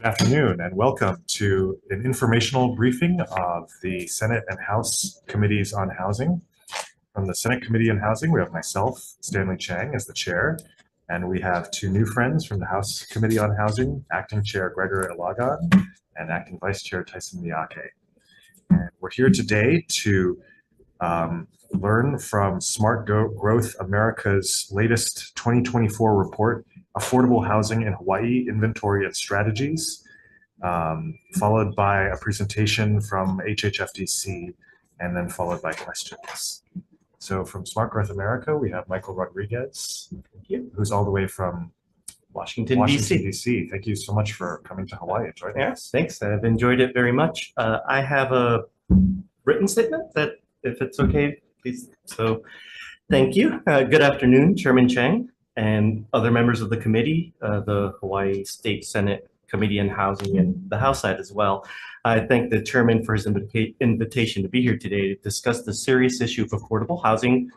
Good afternoon and welcome to an informational briefing of the Senate and House Committees on Housing. From the Senate Committee on Housing, we have myself, Stanley Chang, as the chair, and we have two new friends from the House Committee on Housing, Acting Chair Gregor Ilagan and Acting Vice Chair Tyson Miyake. And we're here today to learn from Smart Growth America's latest 2024 report, Affordable Housing in Hawaii, Inventory and Strategies, followed by a presentation from HHFDC, and then followed by questions. So from Smart Growth America, we have Michael Rodriguez, who's all the way from Washington, D.C. Thank you so much for coming to Hawaii and joining us. Thanks. I've enjoyed it very much. I have a written statement that, if it's okay, please. So thank you. Good afternoon, Chairman Chang and other members of the committee, the Hawaii State Senate Committee on Housing and the House side as well. I thank the chairman for his invitation to be here today to discuss the serious issue of affordable housing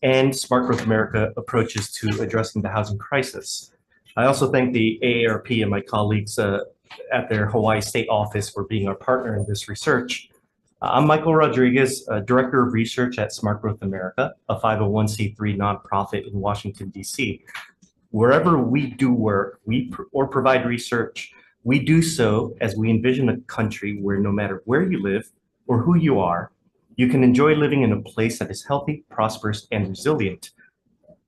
and Smart Growth America approaches to addressing the housing crisis. I also thank the AARP and my colleagues at their Hawaii State Office for being our partner in this research. I'm Michael Rodriguez, Director of Research at Smart Growth America, a 501c3 nonprofit in Washington, D.C. Wherever we do work or provide research, we do so as we envision a country where no matter where you live or who you are, you can enjoy living in a place that is healthy, prosperous, and resilient.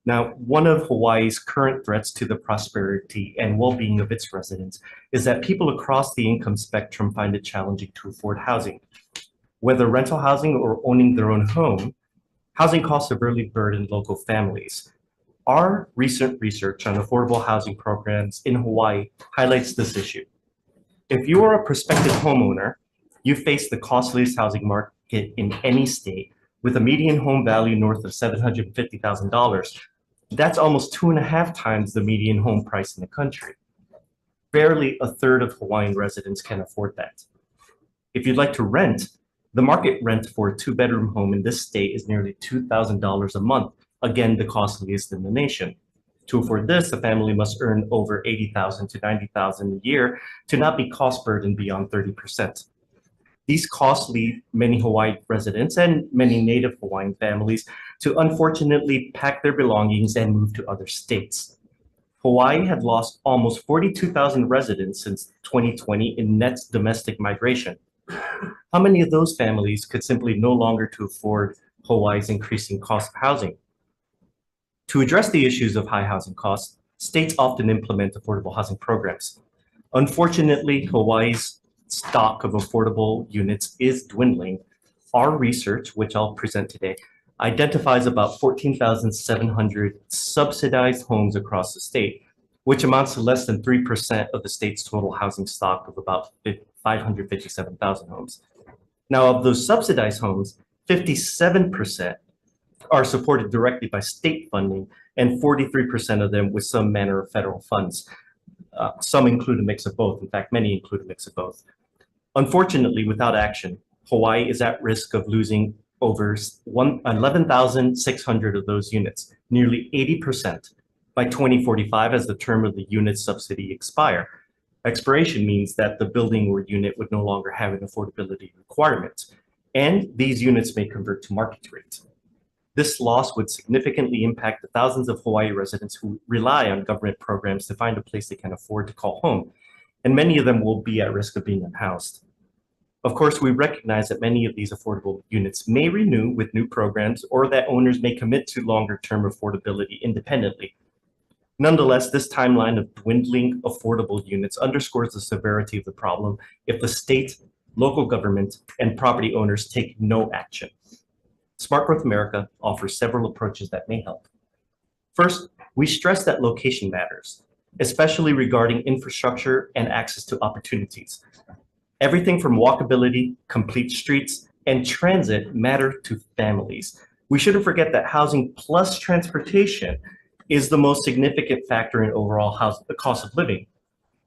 Now, one of Hawaii's current threats to the prosperity and well-being of its residents is that people across the income spectrum find it challenging to afford housing. Whether rental housing or owning their own home, housing costs severely burden local families. Our recent research on affordable housing programs in Hawaii highlights this issue. If you are a prospective homeowner, you face the costliest housing market in any state with a median home value north of $750,000. That's almost 2.5 times the median home price in the country. Barely a third of Hawaiian residents can afford that. If you'd like to rent, the market rent for a 2-bedroom home in this state is nearly $2,000 a month, again, the costliest in the nation. To afford this, a family must earn over $80,000 to $90,000 a year to not be cost burdened beyond 30%. These costs lead many Hawaii residents and many native Hawaiian families to unfortunately pack their belongings and move to other states. Hawaii had lost almost 42,000 residents since 2020 in net domestic migration. How many of those families could simply no longer to afford Hawaii's increasing cost of housing? To address the issues of high housing costs, states often implement affordable housing programs. Unfortunately, Hawaii's stock of affordable units is dwindling. Our research, which I'll present today, identifies about 14,700 subsidized homes across the state, which amounts to less than 3% of the state's total housing stock of about 557,000 homes. Now, of those subsidized homes, 57% are supported directly by state funding, and 43% of them with some manner of federal funds. Some include a mix of both. In fact, many include a mix of both. Unfortunately, without action, Hawaii is at risk of losing over 11,600 of those units, nearly 80%, by 2045 as the term of the unit subsidy expire. Expiration means that the building or unit would no longer have an affordability requirement, and these units may convert to market rate. This loss would significantly impact the thousands of Hawaii residents who rely on government programs to find a place they can afford to call home, and many of them will be at risk of being unhoused. Of course, we recognize that many of these affordable units may renew with new programs or that owners may commit to longer-term affordability independently. Nonetheless, this timeline of dwindling affordable units underscores the severity of the problem if the state, local government, and property owners take no action. Smart Growth America offers several approaches that may help. First, we stress that location matters, especially regarding infrastructure and access to opportunities. Everything from walkability, complete streets, and transit matter to families. We shouldn't forget that housing plus transportation is the most significant factor in overall the cost of living.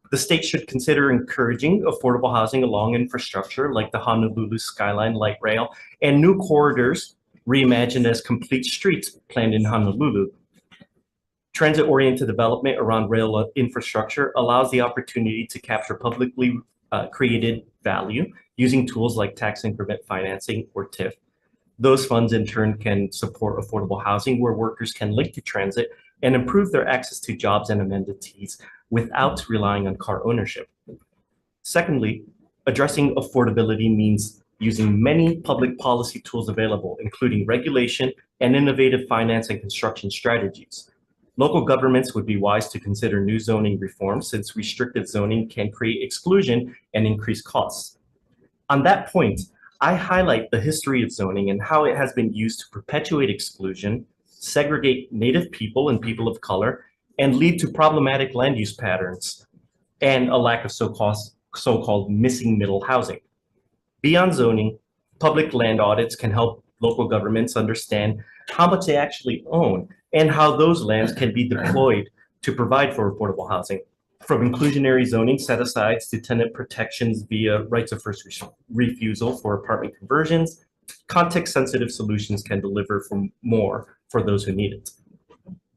The state should consider encouraging affordable housing along infrastructure like the Honolulu Skyline Light Rail and new corridors reimagined as complete streets planned in Honolulu. Transit-oriented development around rail infrastructure allows the opportunity to capture publicly created value using tools like tax increment financing or TIF. Those funds in turn can support affordable housing where workers can link to transit and improve their access to jobs and amenities without relying on car ownership. Secondly, addressing affordability means using many public policy tools available, including regulation and innovative finance and construction strategies. Local governments would be wise to consider new zoning reforms since restrictive zoning can create exclusion and increase costs. On that point, I highlight the history of zoning and how it has been used to perpetuate exclusion, segregate Native people and people of color, and lead to problematic land use patterns and a lack of so-called missing middle housing. Beyond zoning, public land audits can help local governments understand how much they actually own and how those lands can be deployed to provide for affordable housing. From inclusionary zoning set-asides to tenant protections via rights of first refusal for apartment conversions, context-sensitive solutions can deliver more for those who need it.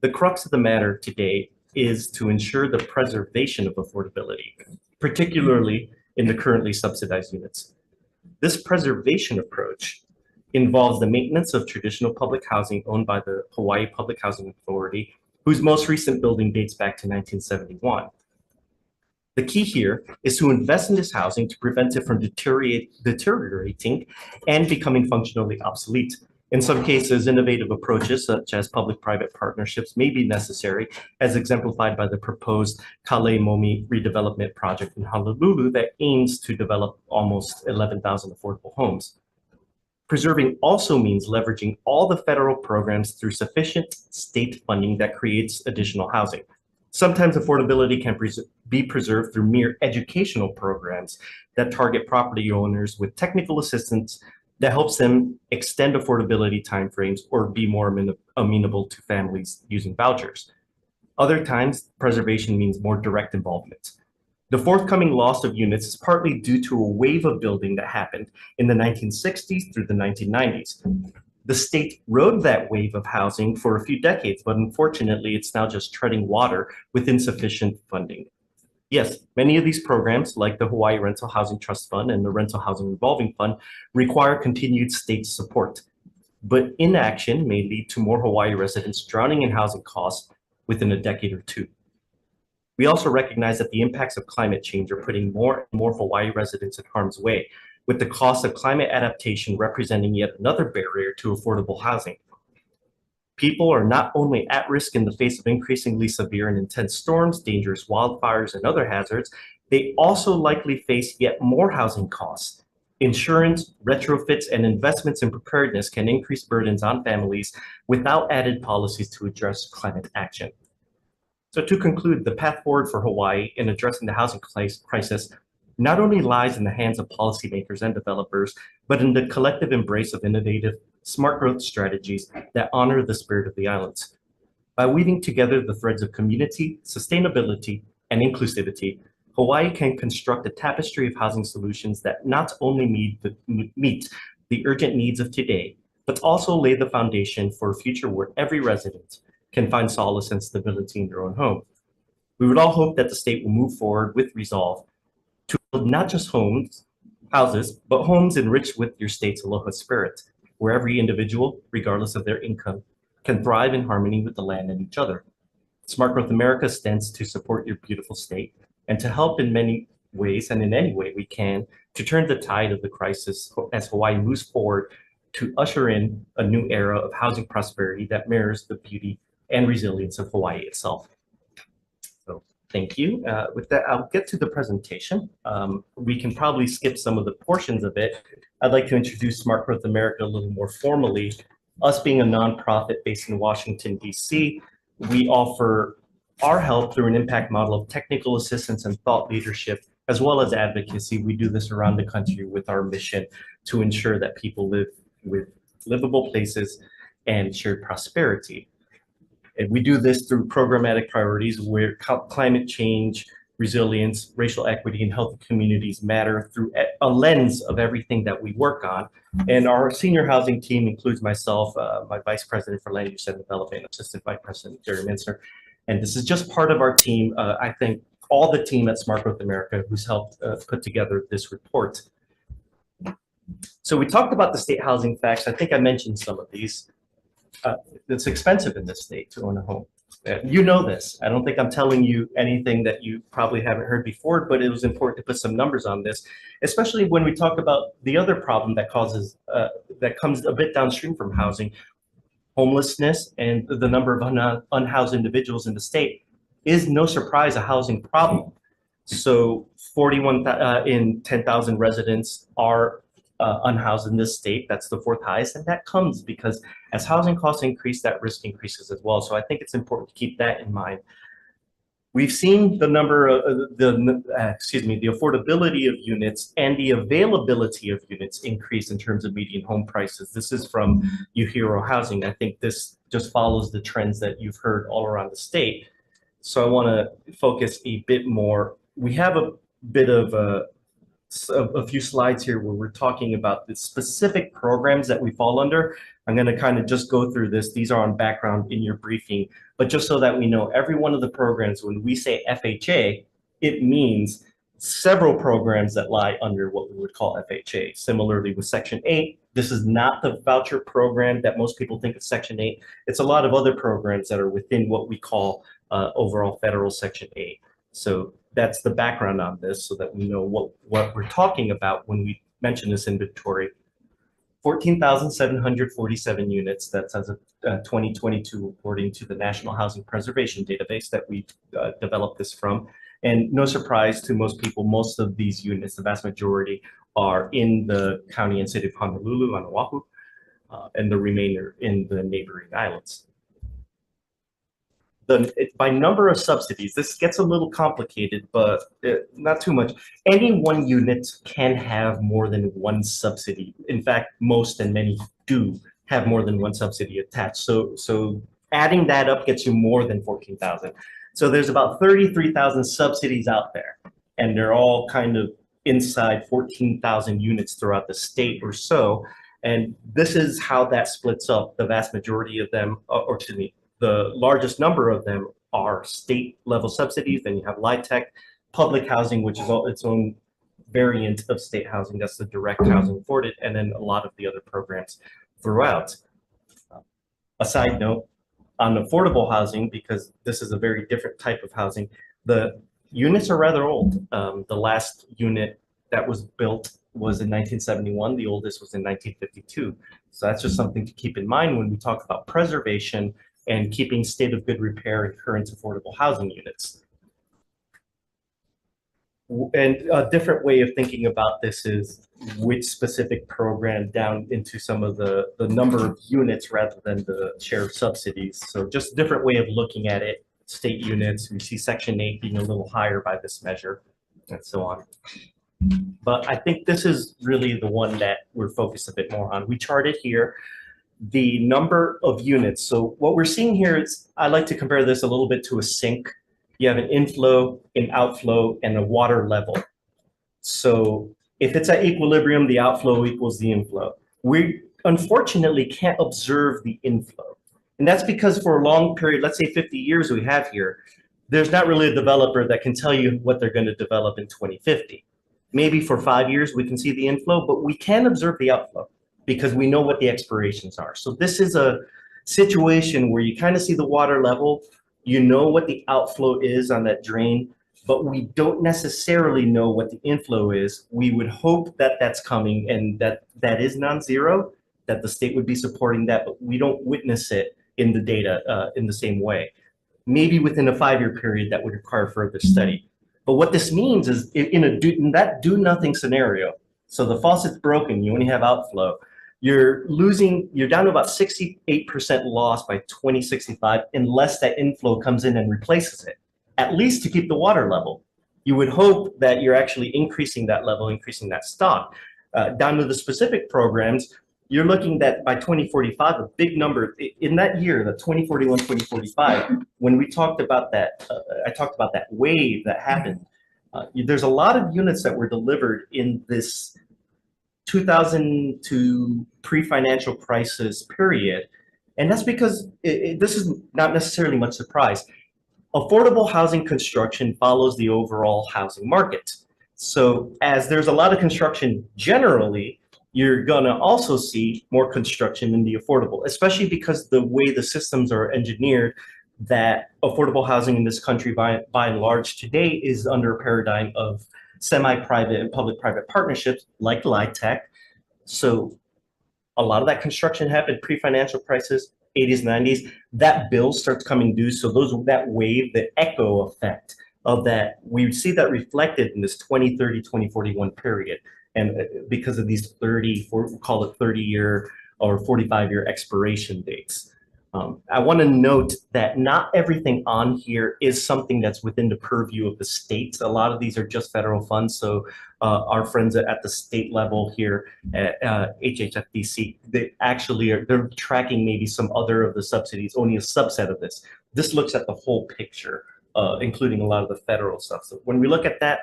The crux of the matter today is to ensure the preservation of affordability, particularly in the currently subsidized units. This preservation approach involves the maintenance of traditional public housing owned by the Hawaii Public Housing Authority, whose most recent building dates back to 1971. The key here is to invest in this housing to prevent it from deteriorating and becoming functionally obsolete. In some cases, innovative approaches such as public-private partnerships may be necessary, as exemplified by the proposed Kaleimomi redevelopment project in Honolulu that aims to develop almost 11,000 affordable homes. Preserving also means leveraging all the federal programs through sufficient state funding that creates additional housing. Sometimes affordability can be preserved through mere educational programs that target property owners with technical assistance that helps them extend affordability timeframes or be more amenable to families using vouchers. Other times, preservation means more direct involvement. The forthcoming loss of units is partly due to a wave of building that happened in the 1960s through the 1990s. The state rode that wave of housing for a few decades, but unfortunately, it's now just treading water with insufficient funding. Yes, many of these programs, like the Hawaii Rental Housing Trust Fund and the Rental Housing Revolving Fund, require continued state support. But inaction may lead to more Hawaii residents drowning in housing costs within a decade or two. We also recognize that the impacts of climate change are putting more and more Hawaii residents in harm's way, with the cost of climate adaptation representing yet another barrier to affordable housing. People are not only at risk in the face of increasingly severe and intense storms, dangerous wildfires, and other hazards, they also likely face yet more housing costs. Insurance, retrofits, and investments in preparedness can increase burdens on families without added policies to address climate action. So to conclude, the path forward for Hawaii in addressing the housing crisis not only lies in the hands of policymakers and developers, but in the collective embrace of innovative, smart growth strategies that honor the spirit of the islands. By weaving together the threads of community, sustainability, and inclusivity, Hawaii can construct a tapestry of housing solutions that not only meet the urgent needs of today, but also lay the foundation for a future where every resident can find solace and stability in their own home. We would all hope that the state will move forward with resolve to build not just houses, but homes enriched with your state's aloha spirit, where every individual, regardless of their income, can thrive in harmony with the land and each other. Smart Growth America stands to support your beautiful state and to help in many ways and in any way we can to turn the tide of the crisis as Hawaii moves forward to usher in a new era of housing prosperity that mirrors the beauty and resilience of Hawaii itself. So thank you. With that, I'll get to the presentation. We can probably skip some of the portions of it. I'd like to introduce Smart Growth America a little more formally. Us being a nonprofit based in Washington, D.C., we offer our help through an impact model of technical assistance and thought leadership, as well as advocacy. We do this around the country with our mission to ensure that people live with livable places and shared prosperity. And we do this through programmatic priorities where climate change, resilience, racial equity, and healthy communities matter through a lens of everything that we work on. And our senior housing team includes myself, my Vice President for Land Use and Development, Assistant Vice President Jerry Minster, And this is just part of our team. I thank all the team at Smart Growth America who's helped put together this report. So we talked about the state housing facts. I think I mentioned some of these. It's expensive in this state to own a home. You know this. I don't think I'm telling you anything that you probably haven't heard before, but it was important to put some numbers on this, especially when we talk about the other problem that causes, that comes a bit downstream from housing, homelessness, and the number of unhoused individuals in the state is no surprise a housing problem. So 41 in 10,000 residents are unhoused in this state. That's the fourth highest, and that comes because as housing costs increase, that risk increases as well. So I think it's important to keep that in mind. We've seen the number of the affordability of units and the availability of units increase in terms of median home prices. This is from HOU Housing. I think this just follows the trends that you've heard all around the state. So I want to focus a bit more. We have a bit of a few slides here where we're talking about the specific programs that we fall under. I'm going to kind of just go through this. These are on background in your briefing, but just so that we know, every one of the programs, when we say FHA, it means several programs that lie under what we would call FHA. Similarly with Section 8, this is not the voucher program that most people think of Section 8. It's a lot of other programs that are within what we call overall federal Section 8. So that's the background on this so that we know what we're talking about when we mention this inventory. 14,747 units, that's as of 2022, according to the National Housing Preservation Database that we developed this from. And no surprise to most people, most of these units, the vast majority, are in the county and city of Honolulu on Oahu, and the remainder in the neighboring islands. By number of subsidies, this gets a little complicated, but not too much. Any one unit can have more than one subsidy. In fact, most and many do have more than one subsidy attached. So adding that up gets you more than 14,000. So there's about 33,000 subsidies out there, and they're all kind of inside 14,000 units throughout the state or so. And this is how that splits up. The vast majority of them, or excuse me, the largest number of them are state level subsidies. Then you have LIHTC, public housing, which is its own variant of state housing. That's the direct housing afforded, and then a lot of the other programs throughout. A side note on affordable housing, because this is a very different type of housing, the units are rather old. The last unit that was built was in 1971. The oldest was in 1952. So that's just something to keep in mind when we talk about preservation and keeping state of good repair in current affordable housing units. And a different way of thinking about this is which specific program down into some of the number of units rather than the share of subsidies. So just a different way of looking at it. State units, we see Section 8 being a little higher by this measure, and so on. But I think this is really the one that we're focused a bit more on. We charted here the number of units. So what we're seeing here is, I like to compare this a little bit to a sink. You have an inflow, an outflow, and a water level. So if it's at equilibrium, the outflow equals the inflow. We unfortunately can't observe the inflow. And that's because for a long period, let's say 50 years we have here, there's not really a developer that can tell you what they're going to develop in 2050. Maybe for 5 years we can see the inflow, but we can observe the outflow because we know what the expirations are. So this is a situation where you kind of see the water level, you know what the outflow is on that drain, but we don't necessarily know what the inflow is. We would hope that that's coming and that is non-zero, that the state would be supporting that, but we don't witness it in the data in the same way. Maybe within a 5-year period that would require further study. But what this means is in that do nothing scenario, so the faucet's broken, you only have outflow, you're down to about 68% loss by 2065 unless that inflow comes in and replaces it, at least to keep the water level. You would hope that you're actually increasing that level, increasing that stock. Down to the specific programs, you're looking at by 2045, a big number in that year, the 2041, 2045, when we talked about that, I talked about that wave that happened. There's a lot of units that were delivered in this 2002 pre-financial crisis period. And that's because this is not necessarily much surprise. affordable housing construction follows the overall housing market. So as there's a lot of construction generally, you're gonna also see more construction in the affordable, especially because the way the systems are engineered, that affordable housing in this country by and large today is under a paradigm of semi-private and public-private partnerships like LIHTC. So a lot of that construction happened pre-financial crisis, 80s, 90s. That bill starts coming due. So that wave, the echo effect of that, we see that reflected in this 2030, 2041 period. And because of these call it 30-year or 45-year expiration dates. I want to note that not everything on here is something that's within the purview of the states. A lot of these are just federal funds. So our friends at the state level here at HHFDC, they're tracking maybe some other of the subsidies, only a subset of this. This looks at the whole picture, including a lot of the federal stuff. So when we look at that,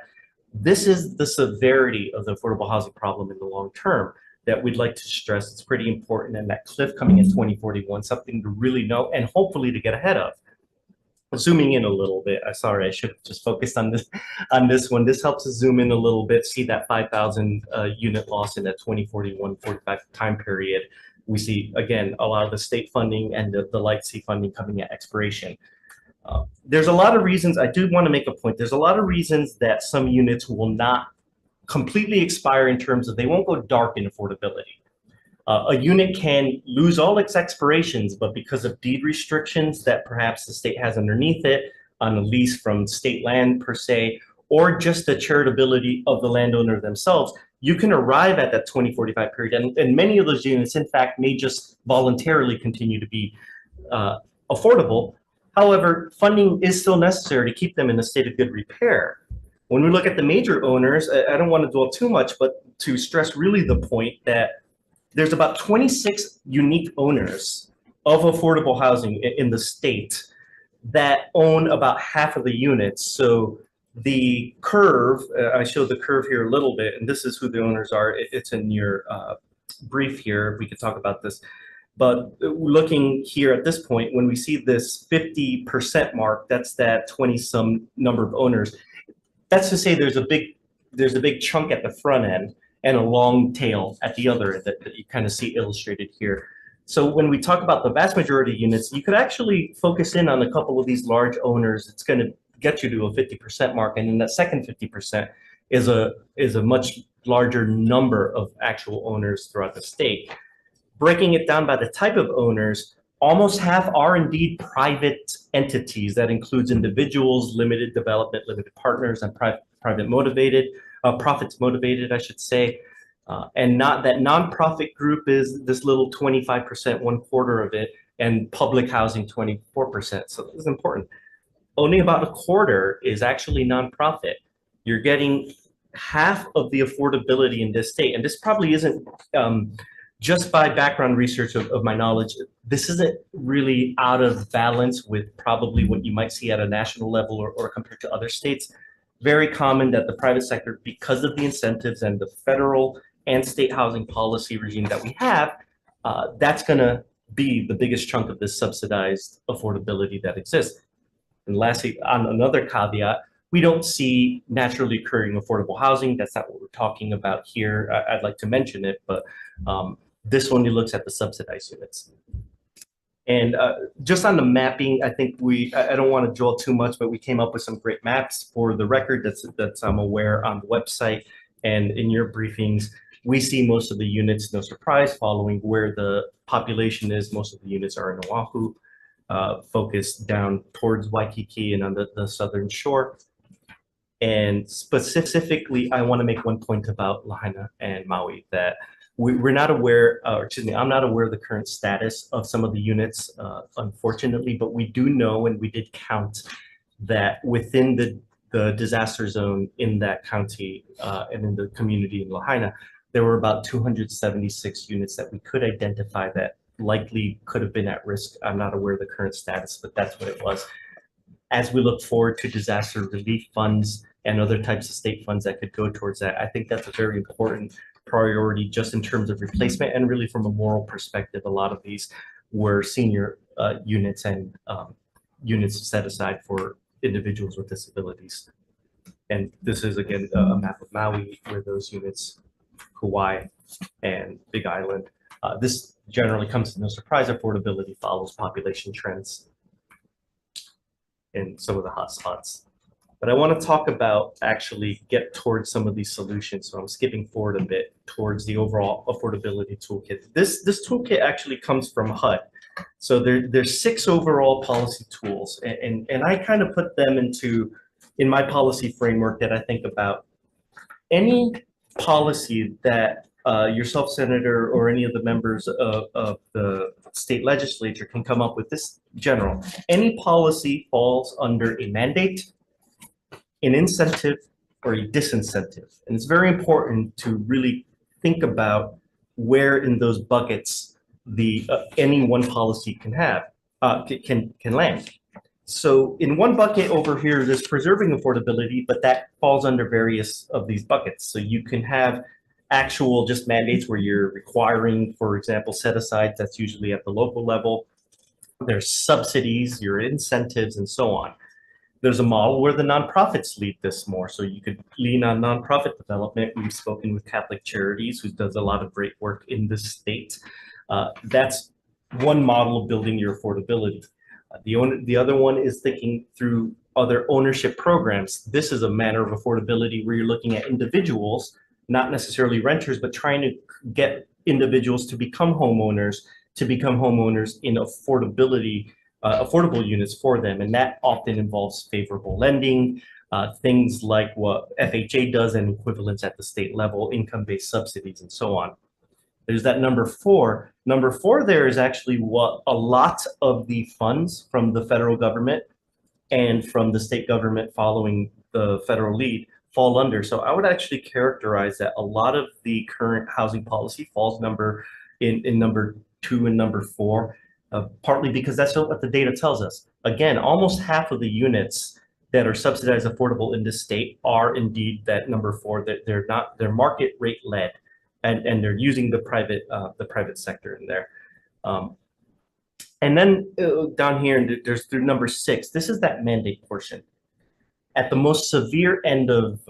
this is the severity of the affordable housing problem in the long term that we'd like to stress. It's pretty important, and that cliff coming in 2041, something to really know and hopefully to get ahead of. Zooming in a little bit, sorry, I should have just focused on this one. This helps us zoom in a little bit, see that 5,000 unit loss in that 2041-45 time period. We see, again, a lot of the state funding and the LIHTC funding coming at expiration. There's a lot of reasons, I do want to make a point, there's a lot of reasons that some units will not completely expire in terms of they won't go dark in affordability. A unit can lose all its expirations, but because of deed restrictions that perhaps the state has underneath it on a lease from state land per se, or just the charitability of the landowner themselves, you can arrive at that 2045 period. And many of those units, in fact, may just voluntarily continue to be affordable. However, funding is still necessary to keep them in a state of good repair. When we look at the major owners, I don't want to dwell too much, but to stress really the point that there's about 26 unique owners of affordable housing in the state that own about half of the units. So the curve, I showed the curve here a little bit, and this is who the owners are. It's in your brief here. We could talk about this. But looking here at this point, when we see this 50% mark, that's that 20-some number of owners. That's to say there's a big chunk at the front end and a long tail at the other end that you kind of see illustrated here. So when we talk about the vast majority of units, you could actually focus in on a couple of these large owners. It's going to get you to a 50% mark, and then that second 50% is a much larger number of actual owners throughout the state. Breaking it down by the type of owners, almost half are indeed private entities. That includes individuals, limited development, limited partners, and profits motivated, I should say. And not that nonprofit group is this little 25%, 1/4 of it, and public housing 24%. So this is important. Only about a quarter is actually nonprofit. You're getting half of the affordability in this state, and this probably isn't just by background research of my knowledge, this isn't really out of balance with probably what you might see at a national level or compared to other states. Very common that the private sector, because of the incentives and the federal and state housing policy regime that we have, that's going to be the biggest chunk of this subsidized affordability that exists. And lastly, on another caveat, we don't see naturally occurring affordable housing. That's not what we're talking about here. I'd like to mention it, but this only looks at the subsidized units. And just on the mapping, I think I don't want to dwell too much, but we came up with some great maps for the record that's I'm aware on the website and in your briefings. We see most of the units, no surprise, following where the population is. Most of the units are in Oahu, focused down towards Waikiki and on the southern shore. And specifically, I want to make one point about Lahaina and Maui, that we're not aware, or excuse me, I'm not aware of the current status of some of the units, unfortunately, but we do know, and we did count, that within the disaster zone in that county and in the community in Lahaina, there were about 276 units that we could identify that likely could have been at risk. I'm not aware of the current status, but that's what it was. As we look forward to disaster relief funds and other types of state funds that could go towards that, I think that's a very important priority just in terms of replacement, and really from a moral perspective. A lot of these were senior units, and units set aside for individuals with disabilities. And this is, again, a map of Maui where those units, Hawaii and Big Island. This generally comes as no surprise. Affordability follows population trends in some of the hotspots. But I want to talk about actually get towards some of these solutions. So I'm skipping forward a bit towards the overall affordability toolkit. This toolkit actually comes from HUD. So there's 6 overall policy tools, and I kind of put them in my policy framework that I think about any policy that yourself, Senator, or any of the members of the state legislature can come up with. This general, any policy falls under a mandate, an incentive, or a disincentive. And it's very important to really think about where in those buckets the any one policy can land. So in one bucket over here, there's preserving affordability, but that falls under various of these buckets. So you can have actual just mandates where you're requiring, for example, set-asides. That's usually at the local level. There's subsidies, your incentives, and so on. There's a model where the nonprofits lead this more. So you could lean on nonprofit development. We've spoken with Catholic Charities, who does a lot of great work in this state. That's one model of building your affordability. The other one is thinking through other ownership programs. This is a manner of affordability where you're looking at individuals, not necessarily renters, but trying to get individuals to become homeowners in affordable units for them. And that often involves favorable lending, things like what FHA does and equivalents at the state level, income-based subsidies, and so on. There's that number 4. Number 4 there is actually what a lot of the funds from the federal government and from the state government following the federal lead fall under. So I would actually characterize that a lot of the current housing policy falls in number 2 and number 4, partly because that's what the data tells us. Again, almost half of the units that are subsidized affordable in this state are indeed that number 4, that they're market rate led. And they're using the private sector in there. And then down here, there's through number 6, this is that mandate portion. At the most severe end of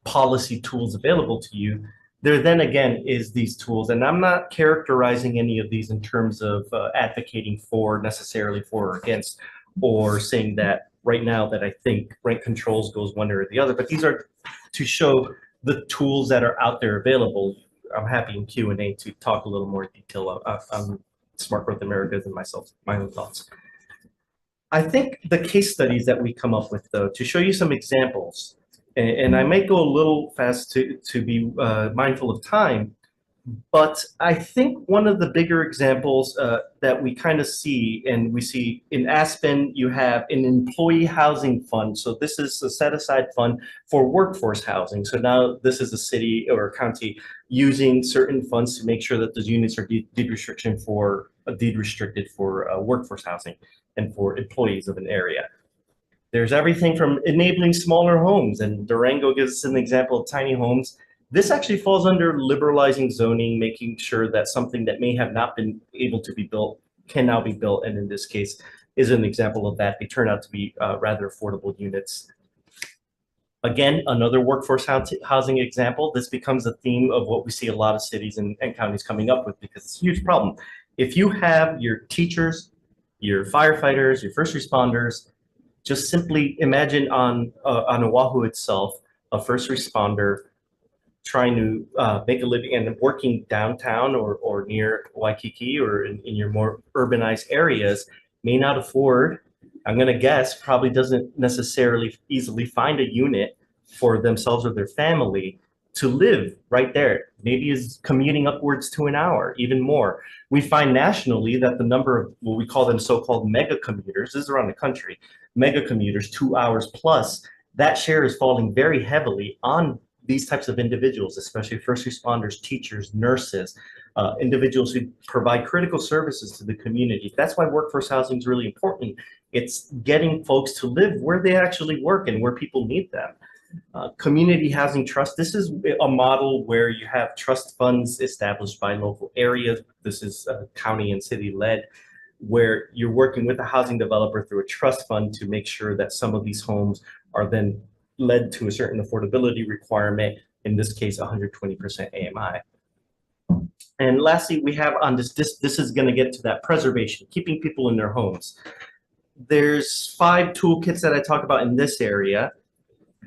policy tools available to you, there then again is these tools. And I'm not characterizing any of these in terms of advocating necessarily for or against, or saying that right now that I think rent controls goes one or the other, but these are to show the tools that are out there available. I'm happy in Q&A to talk a little more detail on Smart Growth Americas and my own thoughts. I think the case studies that we come up with, though, to show you some examples, and I might go a little fast to be mindful of time, but I think one of the bigger examples that we kind of see, and we see in Aspen, you have an employee housing fund. So this is a set-aside fund for workforce housing. So now this is a city or a county using certain funds to make sure that those units are deed restricted for workforce housing and for employees of an area. There's everything from enabling smaller homes, and Durango gives us an example of tiny homes. This actually falls under liberalizing zoning, making sure that something that may have not been able to be built can now be built, and in this case is an example of that. They turn out to be rather affordable units. Again, another workforce housing example. This becomes a theme of what we see a lot of cities and counties coming up with, because it's a huge problem. If you have your teachers, your firefighters, your first responders, just simply imagine on Oahu itself, a first responder trying to make a living and working downtown or near Waikiki or in your more urbanized areas may not afford, I'm going to guess, probably doesn't necessarily easily find a unit for themselves or their family to live right there. Maybe is commuting upwards to an hour, even more. We find nationally that the number of what we call them so-called mega commuters, this is around the country, mega commuters, 2 hours plus, that share is falling very heavily on these types of individuals, especially first responders, teachers, nurses, individuals who provide critical services to the community. That's why workforce housing is really important. It's getting folks to live where they actually work and where people need them. Community housing trust, this is a model where you have trust funds established by local areas. This is county and city led. where you're working with a housing developer through a trust fund to make sure that some of these homes are then led to a certain affordability requirement, in this case, 120% AMI. And lastly, we have on this is going to get to that preservation, keeping people in their homes. There's 5 toolkits that I talk about in this area,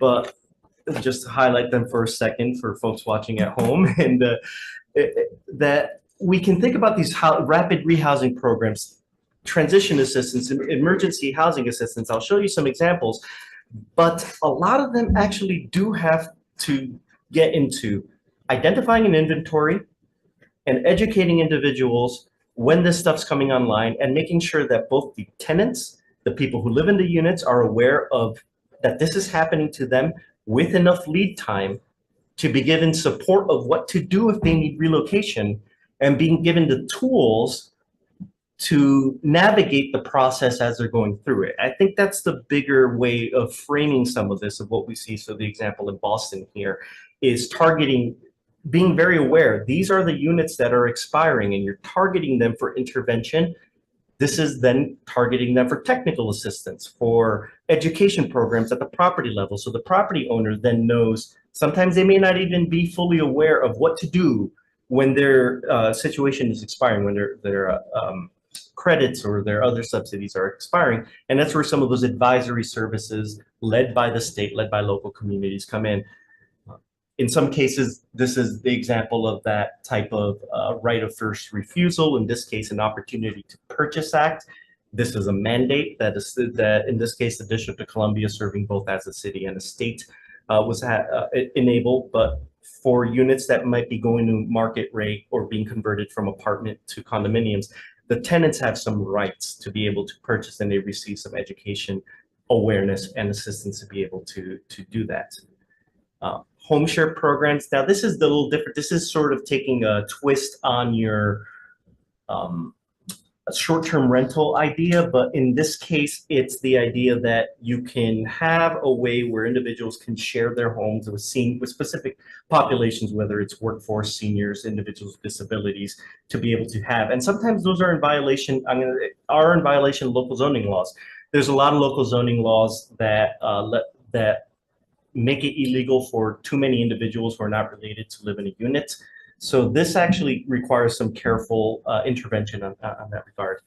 but just to highlight them for a second for folks watching at home, and that we can think about these rapid rehousing programs, transition assistance, and emergency housing assistance. I'll show you some examples, but a lot of them actually do have to get into identifying an inventory and educating individuals when this stuff's coming online, and making sure that both the tenants, the people who live in the units, are aware of that this is happening to them with enough lead time to be given support of what to do if they need relocation, and being given the tools to navigate the process as they're going through it. I think that's the bigger way of framing some of this, of what we see. So the example in Boston here is targeting, being very aware, these are the units that are expiring and you're targeting them for intervention. This is then targeting them for technical assistance, for education programs at the property level. So the property owner then knows, sometimes they may not even be fully aware of what to do when their situation is expiring, when their credits or their other subsidies are expiring. And that's where some of those advisory services led by the state, led by local communities come in. In some cases, this is the example of that type of right of first refusal. In this case, an opportunity to purchase act. This is a mandate that is that in this case, the District of Columbia, serving both as a city and a state, was enabled. But for units that might be going to market rate or being converted from apartment to condominiums, the tenants have some rights to be able to purchase, and they receive some education, awareness, and assistance to be able to do that. Home share programs. Now, this is a little different. This is sort of taking a twist on your short-term rental idea, but in this case, it's the idea that you can have a way where individuals can share their homes with specific populations, whether it's workforce, seniors, individuals with disabilities, to be able to have. And sometimes those are in violation. Are in violation of local zoning laws. There's a lot of local zoning laws that make it illegal for too many individuals who are not related to live in a unit. So this actually requires some careful intervention on that regard.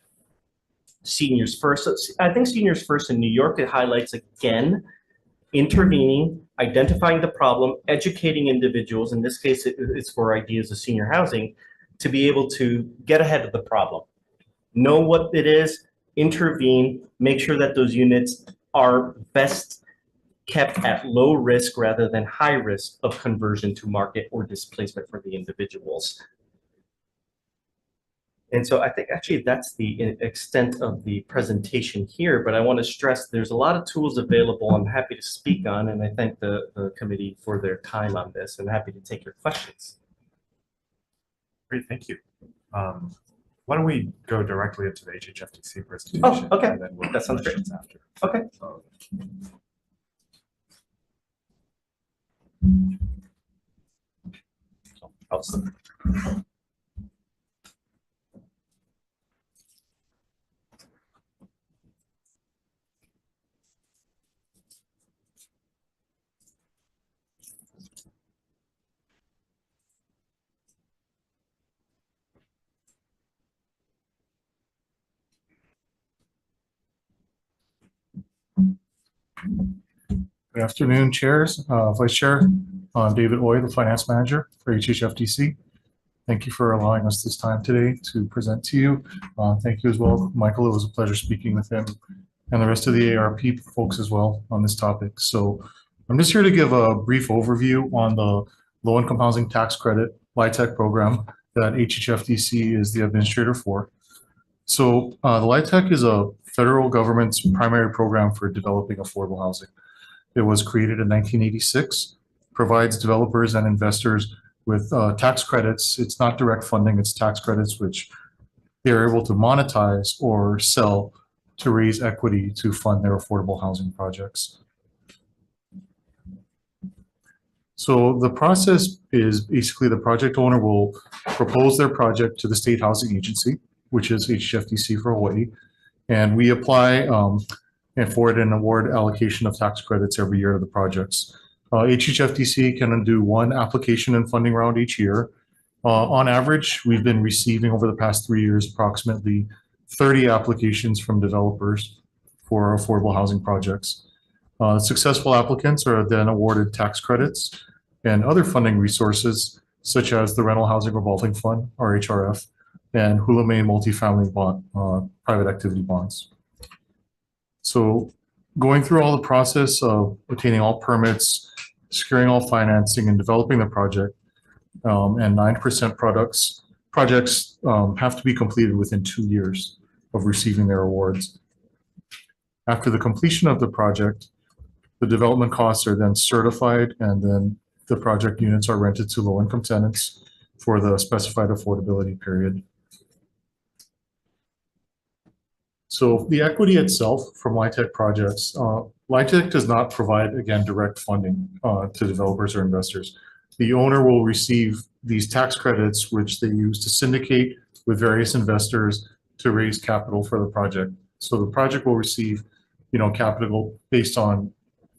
Seniors First. So I think Seniors First in New York, it highlights again, intervening, identifying the problem, educating individuals. In this case, it's for ideas of senior housing, to be able to get ahead of the problem. Know what it is, intervene, make sure that those units are best kept at low risk rather than high risk of conversion to market or displacement for the individuals. And so I think actually that's the extent of the presentation here, but I want to stress there's a lot of tools available I'm happy to speak on, and I thank the committee for their time on this, and happy to take your questions. Great, thank you. Why don't we go directly into the HHFTC presentation? Oh, okay. And then we'll that sounds great. After. Okay. Awesome. Good afternoon, chairs, Vice Chair. I'm David Oy, the Finance Manager for HHFTC. Thank you for allowing us this time today to present to you. Thank you as well, Michael. It was a pleasure speaking with him and the rest of the ARP folks as well on this topic. So I'm just here to give a brief overview on the Low Income Housing Tax Credit LIHTC program that HHFTC is the administrator for. So the LIHTC is a federal government's primary program for developing affordable housing. It was created in 1986, provides developers and investors with tax credits. It's not direct funding, it's tax credits, which they're able to monetize or sell to raise equity to fund their affordable housing projects. So the process is basically the project owner will propose their project to the state housing agency, which is HFTC for Hawaii. And we apply and forward an award allocation of tax credits every year to the projects. HHFDC can do one application and funding round each year. On average, we've been receiving over the past 3 years approximately 30 applications from developers for affordable housing projects. Successful applicants are then awarded tax credits and other funding resources, such as the Rental Housing Revolving Fund, or HRF, and Hula May multifamily bond, private activity bonds. So going through all the process of obtaining all permits, securing all financing, and developing the project, and 9% projects have to be completed within 2 years of receiving their awards. After the completion of the project, the development costs are then certified, and then the project units are rented to low-income tenants for the specified affordability period. So the equity itself from LIHTC projects, LIHTC does not provide, again, direct funding to developers or investors. The owner will receive these tax credits, which they use to syndicate with various investors to raise capital for the project. So the project will receive, capital based on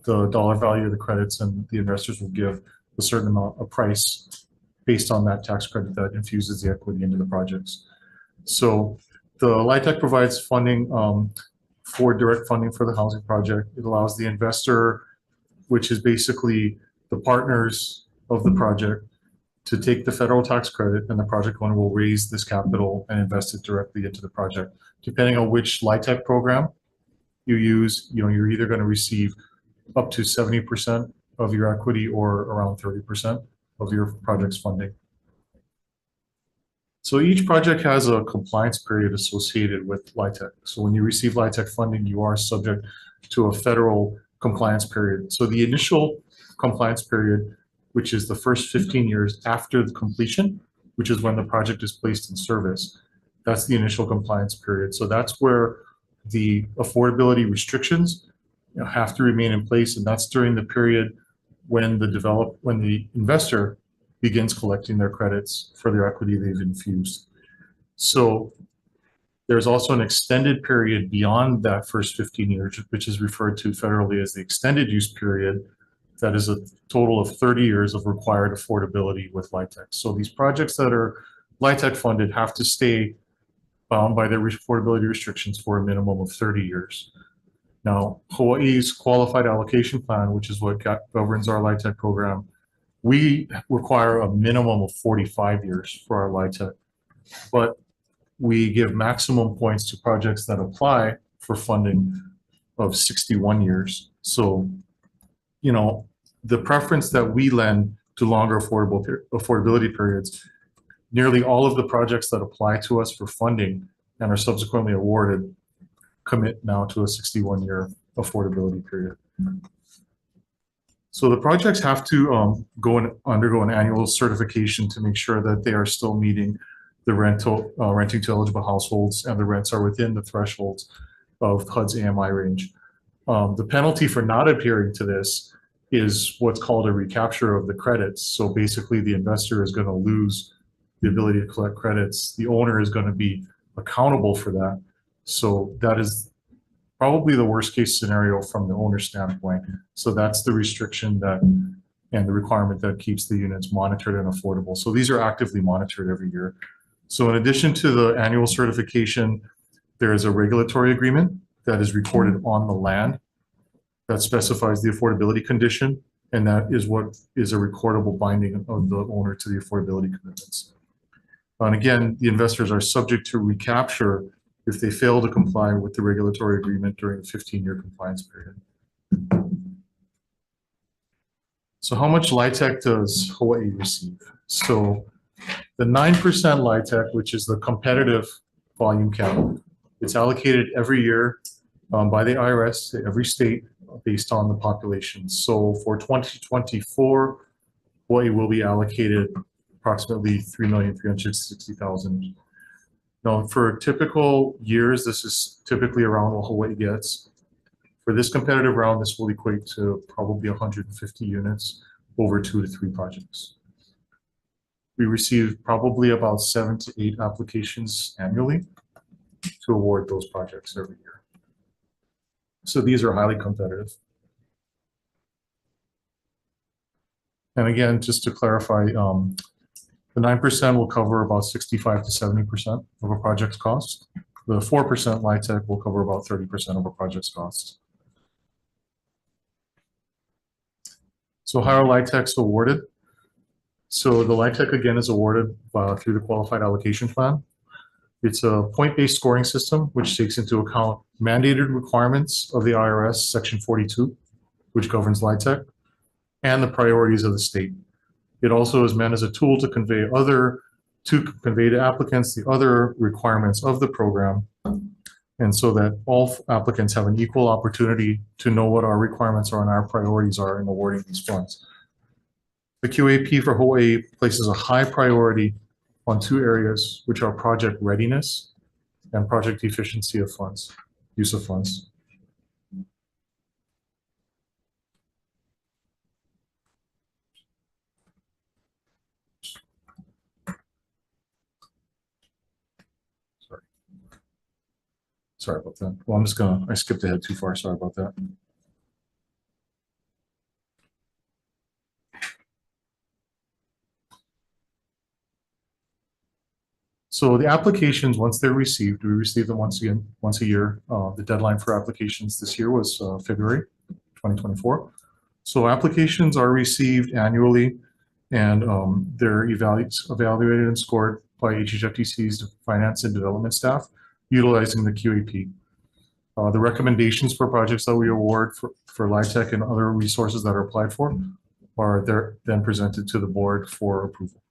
the dollar value of the credits, and the investors will give a certain amount of price based on that tax credit that infuses the equity into the projects. So the LIHTC provides funding for direct funding for the housing project. It allows the investor, which is basically the partners of the project, to take the federal tax credit, and the project owner will raise this capital and invest it directly into the project. Depending on which LIHTC program you use, you're either going to receive up to 70% of your equity or around 30% of your project's funding. So each project has a compliance period associated with LIHTC. So when you receive LIHTC funding, you are subject to a federal compliance period. So the initial compliance period, which is the first 15 years after the completion, which is when the project is placed in service, that's the initial compliance period. So that's where the affordability restrictions have to remain in place, and that's during the period when the investor begins collecting their credits for their equity they've infused. So there's also an extended period beyond that first 15 years, which is referred to federally as the extended use period. That is a total of 30 years of required affordability with LIHTC. So these projects that are LIHTC funded have to stay bound by their affordability restrictions for a minimum of 30 years. Now, Hawaii's qualified allocation plan, which is what governs our LIHTC program, we require a minimum of 45 years for our LIHTC, but we give maximum points to projects that apply for funding of 61 years. So, the preference that we lend to longer affordability periods, nearly all of the projects that apply to us for funding and are subsequently awarded commit now to a 61-year affordability period. So the projects have to undergo an annual certification to make sure that they are still meeting the renting to eligible households, and the rents are within the thresholds of HUD's AMI range. The penalty for not adhering to this is what's called a recapture of the credits. So basically the investor is going to lose the ability to collect credits. The owner is going to be accountable for that. So that is probably the worst case scenario from the owner standpoint. So that's the restriction and the requirement that keeps the units monitored and affordable. So these are actively monitored every year. So in addition to the annual certification, there is a regulatory agreement that is recorded on the land that specifies the affordability condition, and that is what is a recordable binding of the owner to the affordability commitments. And again, the investors are subject to recapture if they fail to comply with the regulatory agreement during the 15-year compliance period. So how much LIHTC does Hawaii receive? So the 9% LIHTC, which is the competitive volume cap, it's allocated every year by the IRS to every state based on the population. So for 2024, Hawaii will be allocated approximately 3,360,000. Now, for typical years, this is typically around what Hawaii gets. For this competitive round, this will equate to probably 150 units over 2 to 3 projects. We receive probably about 7 to 8 applications annually to award those projects every year. So these are highly competitive. And again, just to clarify, the 9% will cover about 65 to 70% of a project's cost. The 4% LIHTC will cover about 30% of a project's cost. So how are LIHTCs awarded? So the LIHTC again is awarded through the Qualified Allocation Plan. It's a point-based scoring system which takes into account mandated requirements of the IRS Section 42, which governs LIHTC, and the priorities of the state. It also is meant as a tool to convey to applicants the other requirements of the program, and so that all applicants have an equal opportunity to know what our requirements are and our priorities are in awarding these funds. The QAP for Hawaii places a high priority on two areas, which are project readiness and project efficiency of funds, use of funds. Sorry about that. Well, I skipped ahead too far. Sorry about that. So the applications, once they're received, we receive them once a year. The deadline for applications this year was February 2024. So applications are received annually, and they're evaluated and scored by HHFDC's finance and development staff utilizing the QAP. The recommendations for projects that we award for LIHTC and other resources that are applied for are then presented to the board for approval.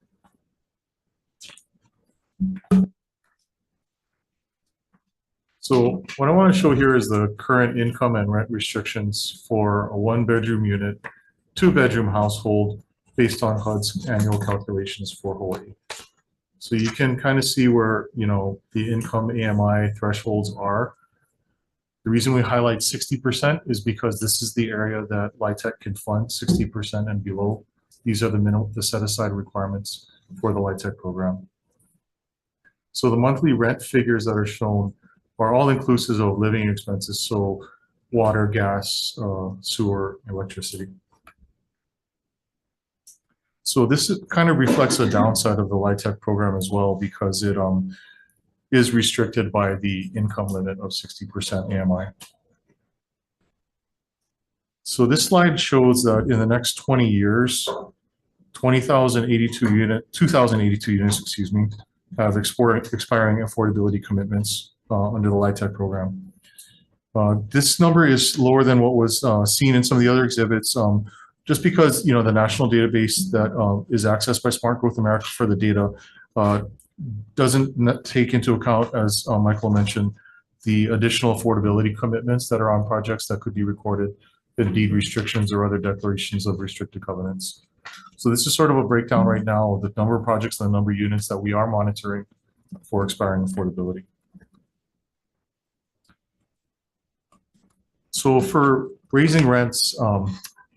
So what I want to show here is the current income and rent restrictions for a 1-bedroom unit, 2-bedroom household based on HUD's annual calculations for Hawaii. So you can kind of see where, the income AMI thresholds are. The reason we highlight 60% is because this is the area that LIHTC can fund 60% and below. These are the set aside requirements for the LIHTC program. So the monthly rent figures that are shown are all inclusive of living expenses, so water, gas, sewer, electricity. So this kind of reflects the downside of the LIHTC program as well, because it is restricted by the income limit of 60% AMI. So this slide shows that in the next 20 years, 2,082 units, excuse me, have expiring affordability commitments under the LIHTC program. This number is lower than what was seen in some of the other exhibits, just because the national database that is accessed by Smart Growth America for the data doesn't take into account, as Michael mentioned, the additional affordability commitments that are on projects that could be recorded in deed restrictions or other declarations of restricted covenants. So this is sort of a breakdown right now of the number of projects and the number of units that we are monitoring for expiring affordability. So for raising rents,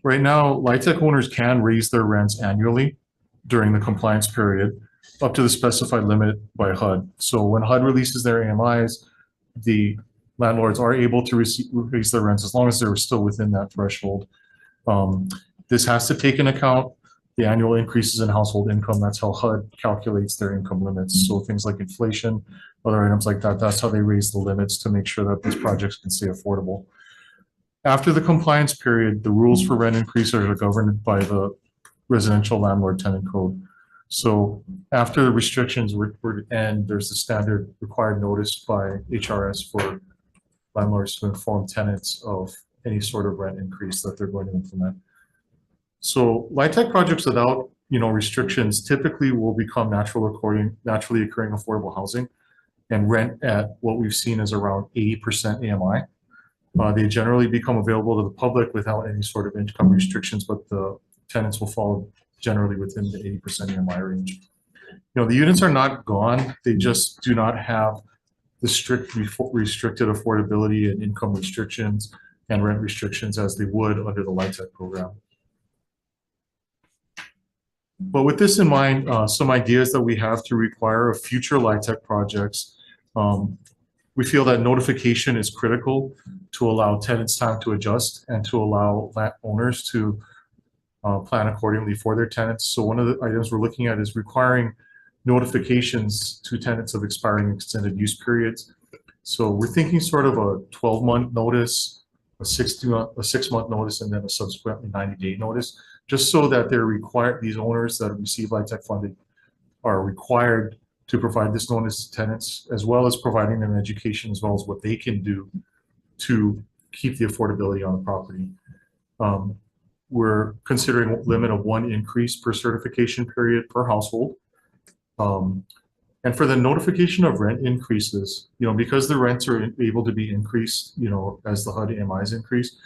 right now, LIHTC owners can raise their rents annually during the compliance period up to the specified limit by HUD. So when HUD releases their AMIs, the landlords are able to raise their rents as long as they're still within that threshold. This has to take into account the annual increases in household income. That's how HUD calculates their income limits. So things like inflation, other items like that, that's how they raise the limits to make sure that these projects can stay affordable. After the compliance period, the rules for rent increases are governed by the residential landlord tenant code. So after the restrictions were to end, there's the standard required notice by HRS for landlords to inform tenants of any sort of rent increase that they're going to implement. So LIHTC projects without restrictions typically will become naturally occurring affordable housing and rent at what we've seen as around 80% AMI. They generally become available to the public without any sort of income restrictions, but the tenants will fall generally within the 80% AMI range. The units are not gone. They just do not have the strict restricted affordability and income restrictions and rent restrictions as they would under the LIHTC program. But with this in mind, some ideas that we have to require of future LIHTC projects, We feel that notification is critical to allow tenants time to adjust and to allow owners to plan accordingly for their tenants. So one of the items we're looking at is requiring notifications to tenants of expiring extended use periods. So we're thinking sort of a 12-month notice, a 6-month notice, and then a subsequently 90-day notice, just so that they're required, these owners that receive LIHTC funding are required to provide this notice to tenants, as well as providing them education, as well as what they can do to keep the affordability on the property. We're considering a limit of 1 increase per certification period per household. And for the notification of rent increases, because the rents are able to be increased, as the HUD AMIs increase,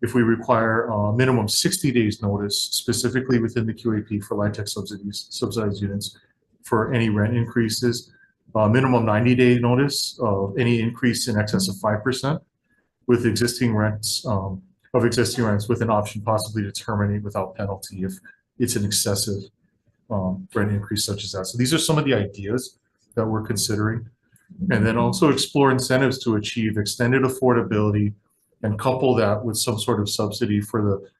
if we require a minimum 60 days notice, specifically within the QAP for LIHTC subsidized units for any rent increases, minimum 90-day notice of any increase in excess of 5% with existing rents, with an option possibly to terminate without penalty if it's an excessive rent increase such as that. So these are some of the ideas that we're considering. And then also explore incentives to achieve extended affordability and couple that with some sort of subsidy for the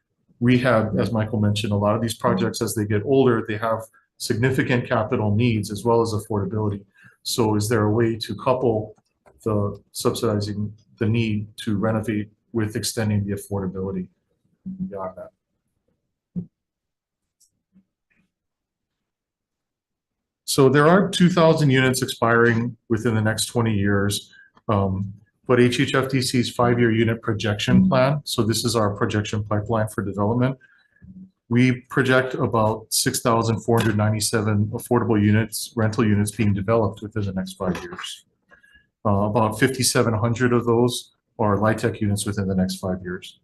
rehab. As Michael mentioned, a lot of these projects, as they get older, they have significant capital needs as well as affordability. So is there a way to couple the subsidizing the need to renovate with extending the affordability beyond that? So there are 2,000 units expiring within the next 20 years, but HHFDC's 5-year unit projection plan, so this is our projection pipeline for development, we project about 6,497 affordable units, rental units being developed within the next 5 years. About 5,700 of those are LIHTC units within the next 5 years.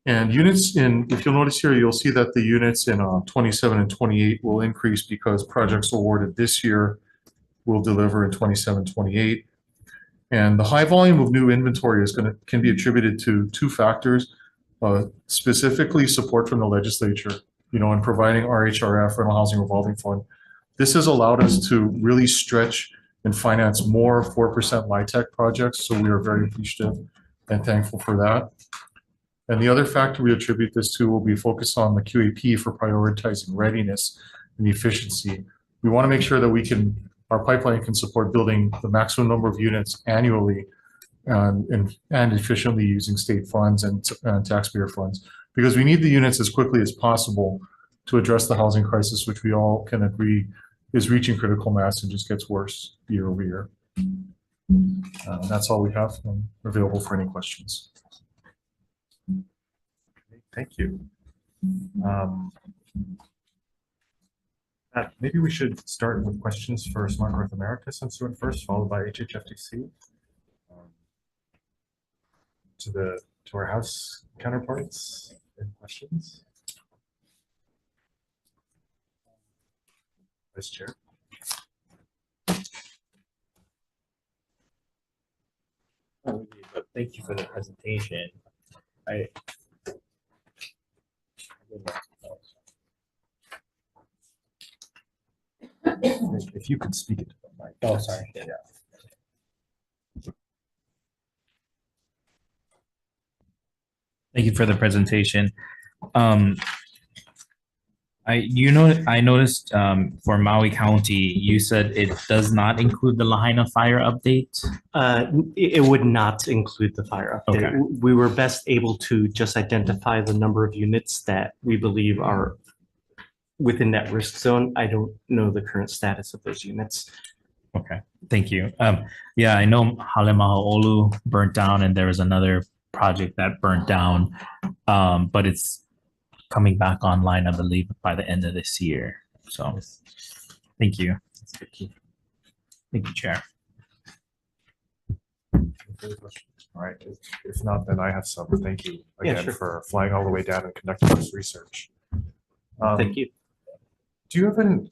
And units if you'll notice here, you'll see that the units in 27 and 28 will increase because projects awarded this year will deliver in 27, 28. And the high volume of new inventory can be attributed to 2 factors, specifically support from the legislature, in providing RHRF, Rental Housing Revolving Fund. This has allowed us to really stretch and finance more 4% LIHTC projects. So we are very appreciative and thankful for that. And the other factor we attribute this to will be focused on the QAP for prioritizing readiness and efficiency. We want to make sure that our pipeline can support building the maximum number of units annually and efficiently using state funds and taxpayer funds, because we need the units as quickly as possible to address the housing crisis, which we all can agree is reaching critical mass and just gets worse year over year. That's all we have. I'm available for any questions. Thank you. Maybe we should start with questions for Smart North America since you went first, followed by HHFDC. To our House counterparts, any questions? Vice Chair. Thank you for the presentation. If you could speak it to the mic. Oh, sorry. Yeah. Thank you for the presentation. I noticed for Maui County, you said it does not include the Lahaina fire update. It would not include the fire update. Okay. We were best able to just identify the number of units that we believe are within that risk zone. I don't know the current status of those units. Okay, thank you. Yeah, I know Halemaho'olu burnt down, and there was another project that burnt down, but it's coming back online, I believe, by the end of this year. So, thank you. Thank you, Chair. All right. If not, then I have some. Thank you again sure. for flying all the way down and conducting this research. Thank you. Do you have an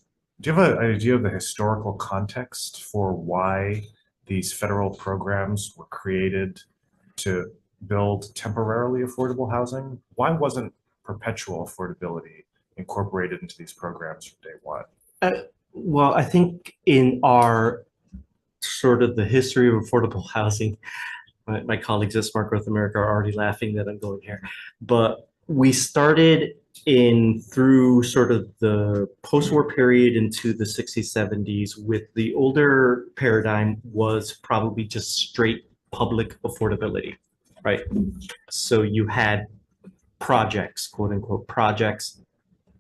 idea of the historical context for why these federal programs were created to build temporarily affordable housing? Why wasn't perpetual affordability incorporated into these programs from day one? Well, I think in our sort of the history of affordable housing. My colleagues at Smart Growth America are already laughing that I'm going here. But we started through sort of the post-war period into the 60s, 70s with the older paradigm was probably just straight public affordability, right? So you had projects, quote unquote, projects,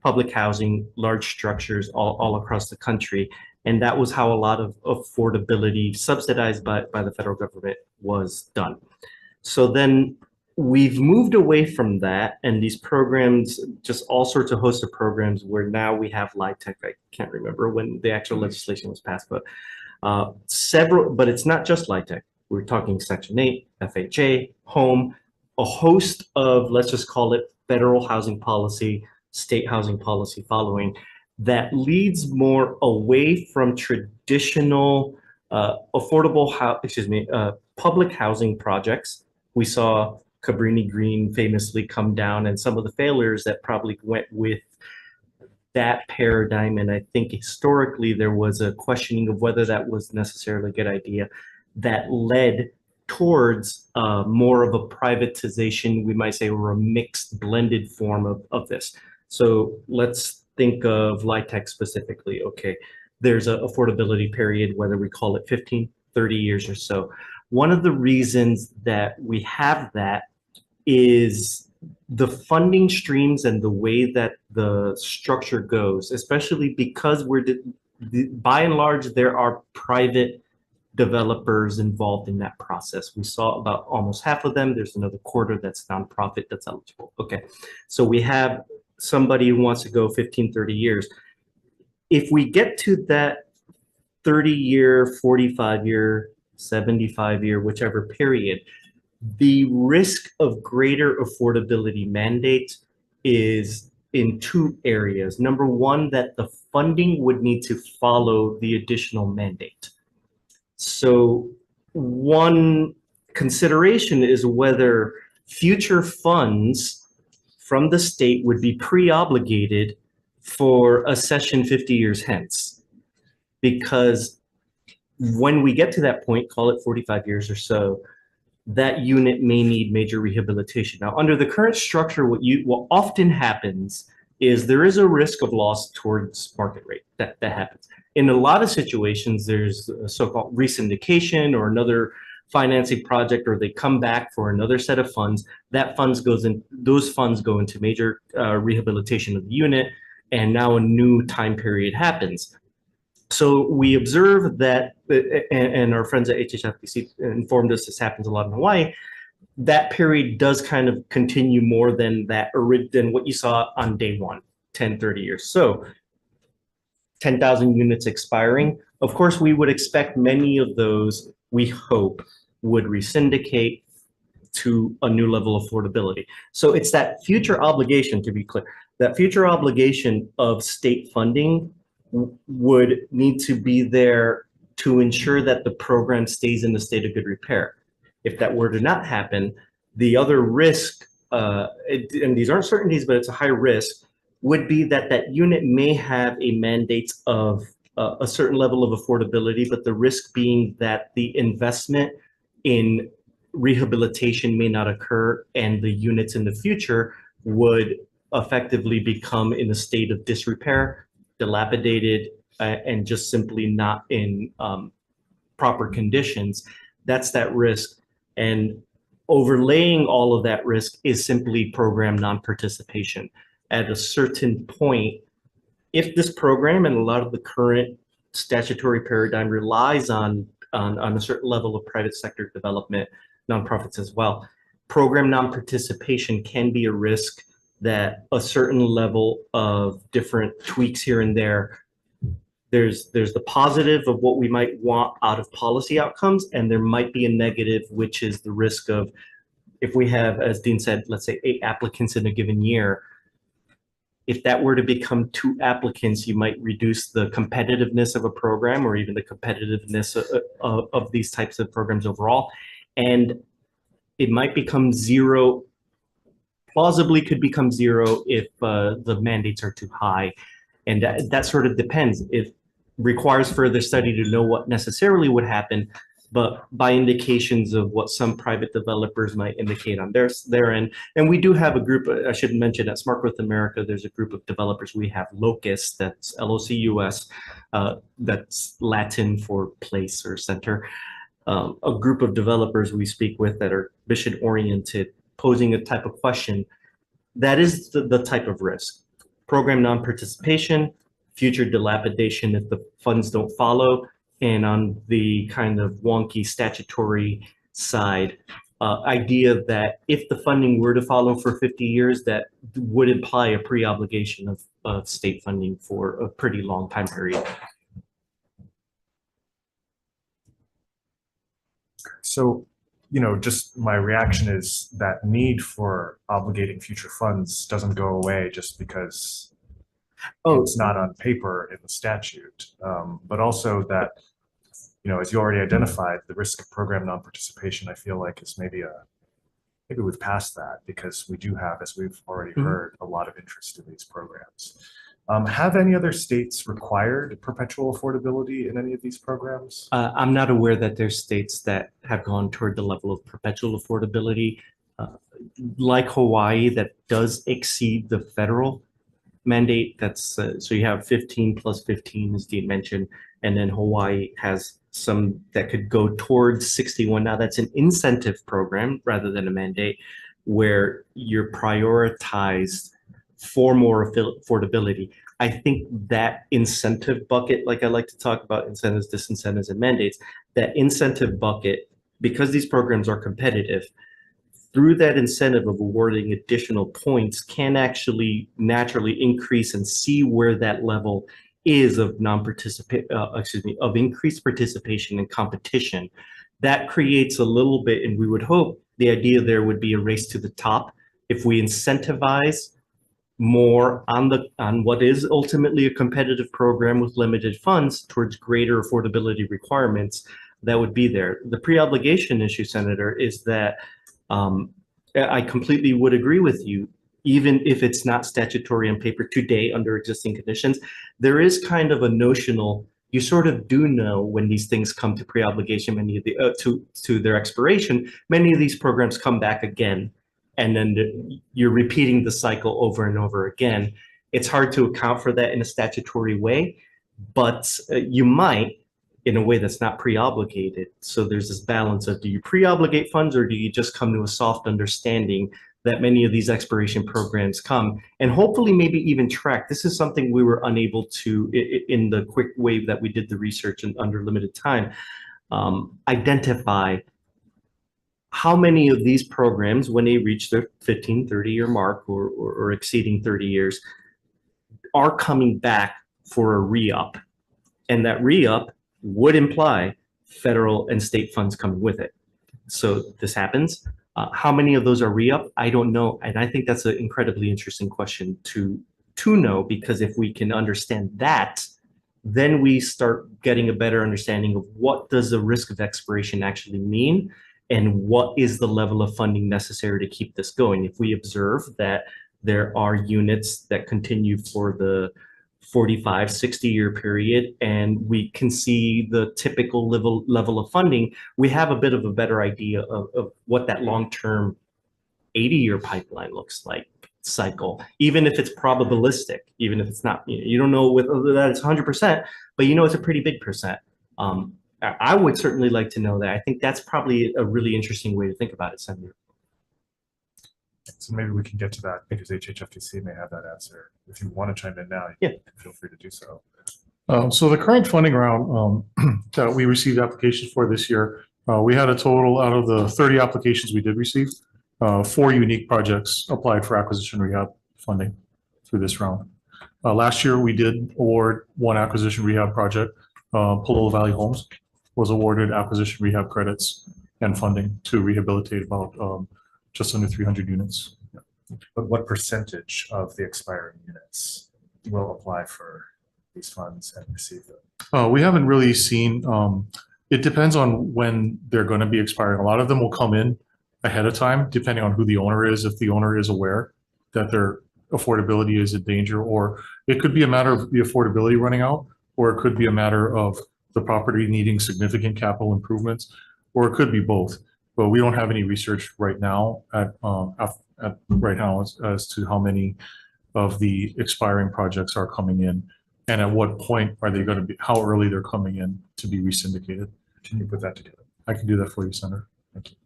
public housing, large structures all across the country. And that was how a lot of affordability subsidized by the federal government was done. So then we've moved away from that, and these programs, just all sorts of hosts of programs where now we have LIHTC. I can't remember when the actual legislation was passed, but but it's not just LIHTC. We're talking Section 8, FHA, home, a host of, let's just call it federal housing policy, state housing policy following, that leads more away from traditional public housing projects. We saw Cabrini Green famously come down, and some of the failures that probably went with that paradigm. And I think historically there was a questioning of whether that was necessarily a good idea that led towards more of a privatization, we might say, or a mixed blended form of this. So let's think of LIHTC specifically. Okay, there's an affordability period, whether we call it 15, 30 years or so. One of the reasons that we have that is the funding streams and the way that the structure goes, especially because by and large, there are private developers involved in that process. We saw about almost half of them. There's another quarter that's nonprofit that's eligible. Okay, so we have somebody who wants to go 15, 30 years. If we get to that 30-year, 45-year, 75-year, whichever period, the risk of greater affordability mandate is in two areas. Number one, that the funding would need to follow the additional mandate. So one consideration is whether future funds from the state would be pre-obligated for a session 50 years hence. Because when we get to that point, call it 45 years or so, that unit may need major rehabilitation. Now, under the current structure, what often happens is there is a risk of loss towards market rate. That happens. In a lot of situations, there's a so-called resyndication or another financing project, or they come back for another set of funds. Those funds go into major rehabilitation of the unit, and now a new time period happens. So we observe that, and our friends at HHFDC informed us this happens a lot in Hawaii, that period does kind of continue more than what you saw on day one, 10, 30 years. So 10,000 units expiring. Of course, we would expect many of those, we hope, would resyndicate to a new level of affordability. So it's that future obligation, to be clear, that future obligation of state funding would need to be there to ensure that the program stays in the state of good repair. If that were to not happen, the other risk, and these aren't certainties, but it's a high risk, would be that that unit may have a mandate of a certain level of affordability, but the risk being that the investment in rehabilitation may not occur, and the units in the future would effectively become in a state of disrepair, dilapidated, and just simply not in proper conditions. That's that risk. And overlaying all of that risk is simply program non-participation. At a certain point, if this program and a lot of the current statutory paradigm relies on a certain level of private sector development, nonprofits as well, program non-participation can be a risk that a certain level of different tweaks here and there, there's the positive of what we might want out of policy outcomes, and there might be a negative, which is the risk of, if we have, as Dean said, let's say 8 applicants in a given year, if that were to become 2 applicants, you might reduce the competitiveness of a program, or even the competitiveness of these types of programs overall. And it might become 0, plausibly could become 0 if the mandates are too high. And that sort of depends. If requires further study to know what necessarily would happen, but by indications of what some private developers might indicate on their end. And we do have a group, I should mention, at Smart Growth America, there's a group of developers. We have Locus, that's LOCUS, that's Latin for place or center. A group of developers we speak with that are mission oriented, posing a type of question that is the type of risk. Program non-participation, future dilapidation if the funds don't follow, and on the kind of wonky statutory side, idea that if the funding were to follow for 50 years, that would imply a pre-obligation of state funding for a pretty long time period. So, you know, just my reaction is that need for obligating future funds doesn't go away just because it's not on paper in the statute, but also that, you know, as you already identified, the risk of program non-participation, I feel like is maybe we've passed that because we do have, as we've already heard, a lot of interest in these programs. Have any other states required perpetual affordability in any of these programs? I'm not aware that there's states that have gone toward the level of perpetual affordability. Like Hawaii, that does exceed the federal mandate. That's so you have 15 plus 15, as Dean mentioned, and then Hawaii has some that could go towards 61. Now that's an incentive program rather than a mandate, where you're prioritized for more affordability. I think that incentive bucket, like I like to talk about incentives, disincentives, and mandates, that incentive bucket, because these programs are competitive, through that incentive of awarding additional points can actually naturally increase and see where that level is of of increased participation and competition. That creates a little bit, and we would hope the idea there would be a race to the top. If we incentivize more on what is ultimately a competitive program with limited funds towards greater affordability requirements, that would be there. The pre-obligation issue, Senator, is that I completely would agree with you. Even if it's not statutory on paper today under existing conditions, there is kind of a notional, you sort of do know when these things come to pre-obligation, many of the to their expiration, many of these programs come back again, and then you're repeating the cycle over and over again. It's hard to account for that in a statutory way, but you might in a way that's not pre-obligated. So there's this balance of, do you pre-obligate funds, or do you just come to a soft understanding that many of these expiration programs come, and hopefully maybe even track. This is something we were unable to, in the quick wave that we did the research and under limited time, identify how many of these programs, when they reach their 15, 30-year mark or exceeding 30 years, are coming back for a re-up. And that re-up would imply federal and state funds coming with it. So this happens. How many of those are re-up? I don't know. And I think that's an incredibly interesting question to know, because if we can understand that, then we start getting a better understanding of what does the risk of expiration actually mean, and what is the level of funding necessary to keep this going. If we observe that there are units that continue for the 45, 60-year period, and we can see the typical level of funding, we have a bit of a better idea of what that long-term 80-year pipeline looks like cycle, even if it's probabilistic, even if it's not, you don't know whether that it's 100%, but you know it's a pretty big percent. I would certainly like to know that. I think that's probably a really interesting way to think about it, Senator. So maybe we can get to that, because HHFTC may have that answer. If you want to chime in now, you can feel free to do so. So the current funding round that we received applications for this year, we had a total out of the 30 applications we did receive, 4 unique projects applied for acquisition rehab funding through this round. Last year, we did award 1 acquisition rehab project. Palolo Valley Homes was awarded acquisition rehab credits and funding to rehabilitate about just under 300 units. But what percentage of the expiring units will apply for these funds and receive them? We haven't really seen, it depends on when they're going to be expiring. A lot of them will come in ahead of time, depending on who the owner is, if the owner is aware that their affordability is in danger, or it could be a matter of the affordability running out. or it could be a matter of the property needing significant capital improvements, or it could be both. But we don't have any research right now as to how many of the expiring projects are coming in, and at what point are they going to be, how early they're coming in to be resyndicated. Can you put that together? I can do that for you, Senator. Thank you.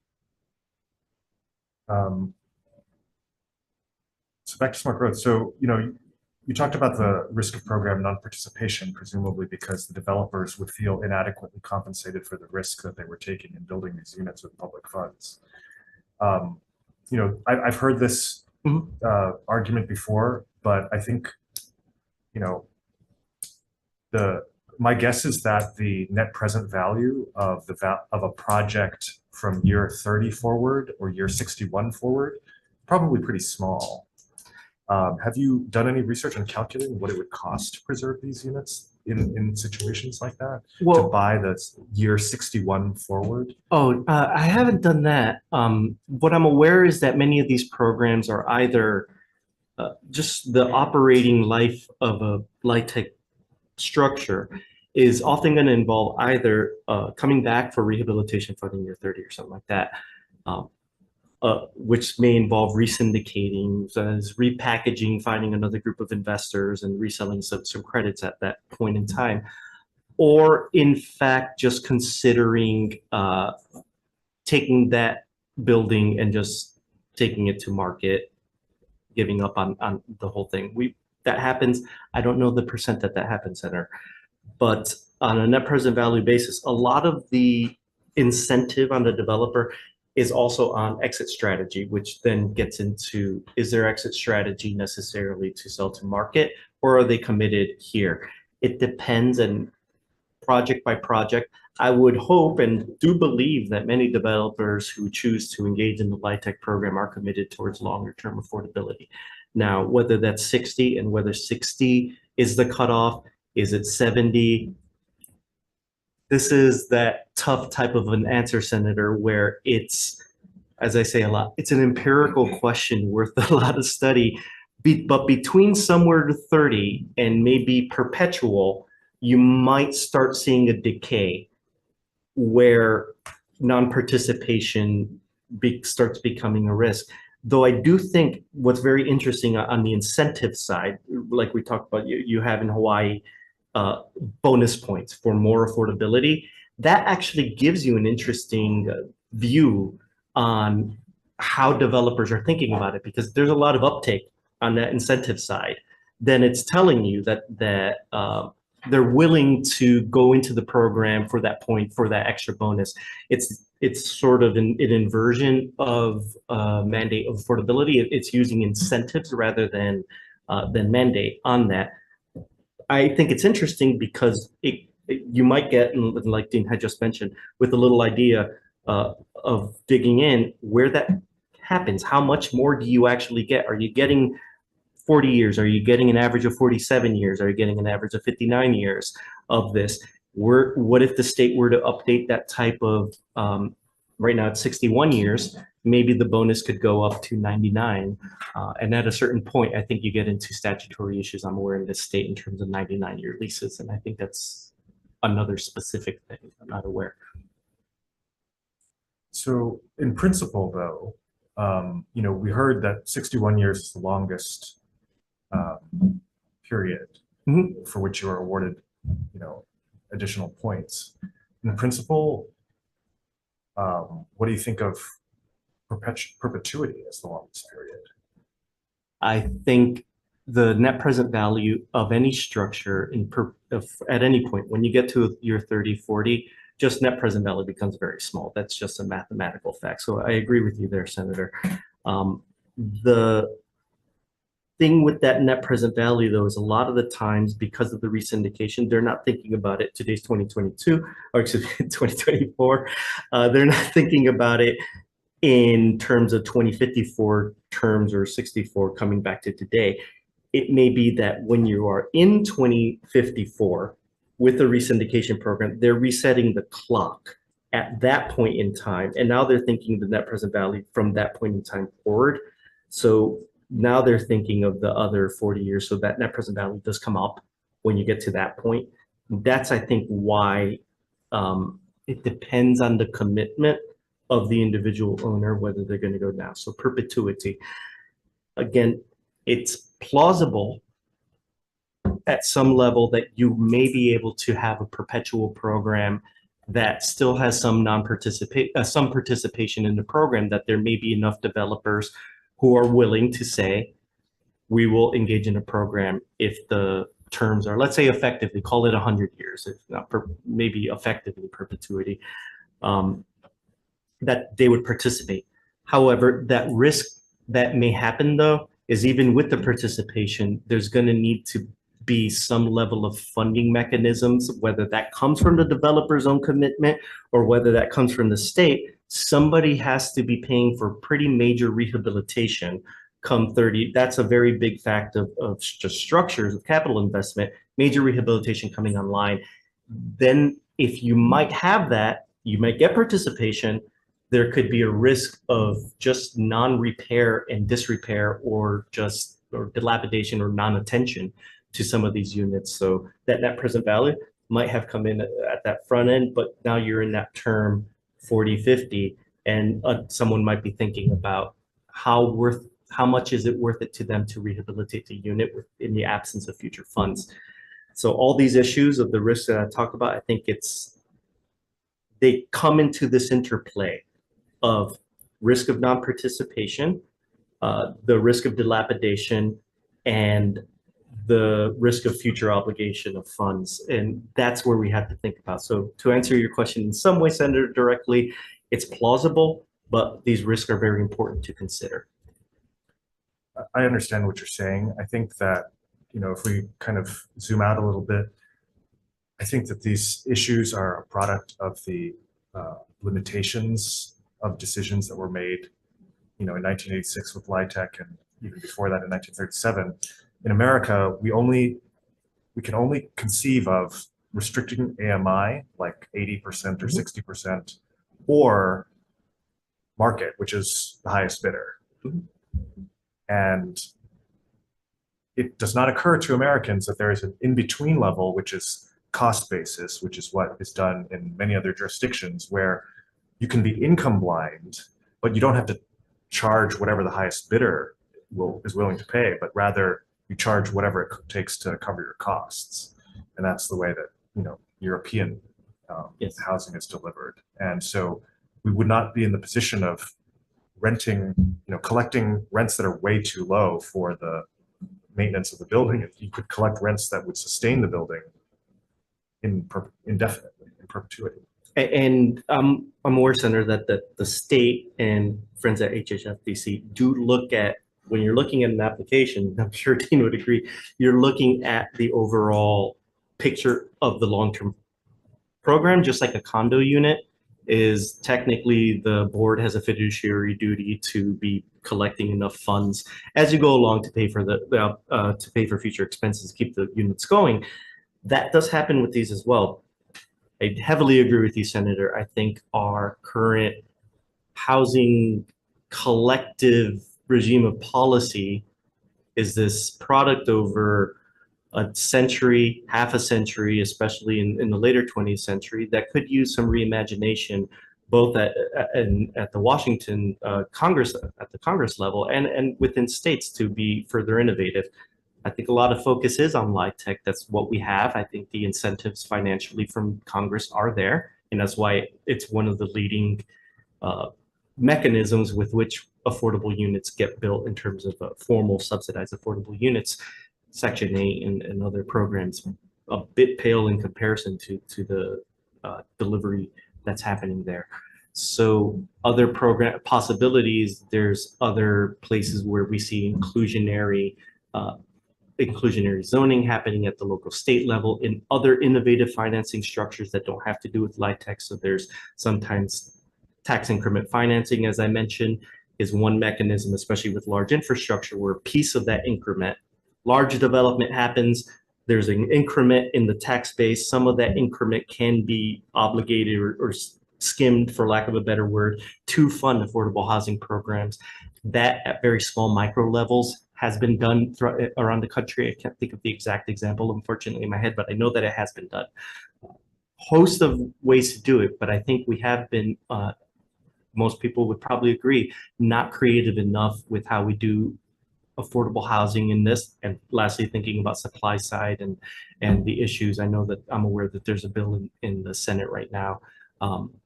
So back to smart growth. So, you talked about the risk of program non-participation, presumably because the developers would feel inadequately compensated for the risk that they were taking in building these units with public funds. I've heard this argument before, but I think, my guess is that the net present value of a project from year 30 forward or year 61 forward, probably pretty small. Have you done any research on calculating what it would cost to preserve these units in situations like that? Well, to buy the year 61 forward? I haven't done that. What I'm aware is that many of these programs are either just the operating life of a LIHTC structure is often going to involve either coming back for rehabilitation funding year 30 or something like that. Which may involve resyndicating, as repackaging, finding another group of investors and reselling some credits at that point in time. Or in fact, just considering taking that building and just taking it to market, giving up on the whole thing. That happens. I don't know the percent that happens, Senator. But on a net present value basis, a lot of the incentive on the developer is also on exit strategy, which then gets into, is their exit strategy necessarily to sell to market, or are they committed here? It depends, and project by project. I would hope and do believe that many developers who choose to engage in the LIHTC program are committed towards longer term affordability. Now, whether that's 60 and whether 60 is the cutoff, is it 70? This is that tough type of an answer, Senator, where it's, as I say a lot, it's an empirical question worth a lot of study. But between somewhere to 30 and maybe perpetual, you might start seeing a decay where non-participation starts becoming a risk. Though I do think what's very interesting on the incentive side, like we talked about, you have in Hawaii, bonus points for more affordability. That actually gives you an interesting view on how developers are thinking about it, because there's a lot of uptake on that incentive side. Then it's telling you that they're willing to go into the program for that point, for that extra bonus. It's sort of an inversion of mandate of affordability. It's using incentives rather than mandate on that. I think it's interesting because you might get, like Dean had just mentioned, with a little idea of digging in where that happens. How much more do you actually get? Are you getting 40 years? Are you getting an average of 47 years? Are you getting an average of 59 years of this? What if the state were to update that type of, right now it's 61 years, maybe the bonus could go up to 99. And at a certain point, I think you get into statutory issues, I'm aware, in this state in terms of 99-year leases. And I think that's another specific thing I'm not aware. So in principle, though, we heard that 61 years is the longest period for which you are awarded, additional points. In principle, what do you think of perpetuity as the longest period? I think the net present value of any structure at any point, when you get to year 30, 40, just net present value becomes very small. That's just a mathematical fact. So I agree with you there, Senator. The thing with that net present value, though, is a lot of the times, because of the resyndication, they're not thinking about it. Today's 2022, or excuse me, 2024. They're not thinking about it in terms of 2054 terms or 64 coming back to today. It may be that when you are in 2054 with the resyndication program, they're resetting the clock at that point in time. And now they're thinking the net present value from that point in time forward. So now they're thinking of the other 40 years. So that net present value does come up when you get to that point. That's, I think, why it depends on the commitment of the individual owner, whether they're going to go now. So perpetuity. Again, it's plausible at some level that you may be able to have a perpetual program that still has some some participation in the program, that there may be enough developers who are willing to say, we will engage in a program if the terms are, let's say, effectively, call it 100 years, if not maybe effectively perpetuity, that they would participate. However, that risk that may happen, though, is even with the participation, there's going to need to be some level of funding mechanisms, whether that comes from the developer's own commitment or whether that comes from the state. Somebody has to be paying for pretty major rehabilitation come 30. That's a very big fact of just structures of capital investment, major rehabilitation coming online. Then if you might have that, you might get participation. There could be a risk of just non-repair and disrepair, or dilapidation or non-attention to some of these units. So that net present value might have come in at that front end, but now you're in that term 40, 50, and someone might be thinking about how much is it worth it to them to rehabilitate the unit in the absence of future funds. So all these issues of the risks that I talked about, I think they come into this interplay of risk of non-participation, the risk of dilapidation, and the risk of future obligation of funds. And that's where we have to think about. So to answer your question in some way, Senator, directly, it's plausible, but these risks are very important to consider. I understand what you're saying. I think that, if we kind of zoom out a little bit, I think that these issues are a product of the limitations of decisions that were made, in 1986 with LIHTC, and even before that in 1937. In America, we can only conceive of restricting AMI like 80% or 60%, or market, which is the highest bidder. And it does not occur to Americans that there is an in-between level, which is cost basis, which is what is done in many other jurisdictions, where you can be income blind, but you don't have to charge whatever the highest bidder is willing to pay, but rather you charge whatever it takes to cover your costs. And that's the way that, European housing is delivered. And so we would not be in the position of renting, collecting rents that are way too low for the maintenance of the building. If you could collect rents that would sustain the building indefinitely, in perpetuity. And I'm aware, Senator, that the state and friends at HSFDC do look at, when you're looking at an application, I'm sure Dean would agree, you're looking at the overall picture of the long-term program. Just like a condo unit is technically, the board has a fiduciary duty to be collecting enough funds as you go along to pay for to pay for future expenses, keep the units going. That does happen with these as well. I heavily agree with you, Senator. I think our current housing collective regime of policy is this product over a century, half a century, especially in the later 20th century, that could use some reimagination, both at the Washington Congress, at the Congress level, and within states, to be further innovative. I think a lot of focus is on LIHTC. That's what we have. I think the incentives financially from Congress are there, and that's why it's one of the leading mechanisms with which affordable units get built in terms of formal subsidized affordable units. Section 8 and other programs a bit pale in comparison to the delivery that's happening there. So other program possibilities, there's other places where we see inclusionary zoning happening at the local state level, in other innovative financing structures that don't have to do with LIHTC. So there's sometimes tax increment financing, as I mentioned, is one mechanism, especially with large infrastructure, where a piece of that increment, large development happens, there's an increment in the tax base. Some of that increment can be obligated or skimmed, for lack of a better word, to fund affordable housing programs. That at very small micro levels has been done around the country. I can't think of the exact example, unfortunately, in my head, but I know that it has been done. Host of ways to do it, but I think we have been, most people would probably agree, not creative enough with how we do affordable housing in this. And lastly, thinking about supply side and the issues. I know that I'm aware that there's a bill in the Senate right now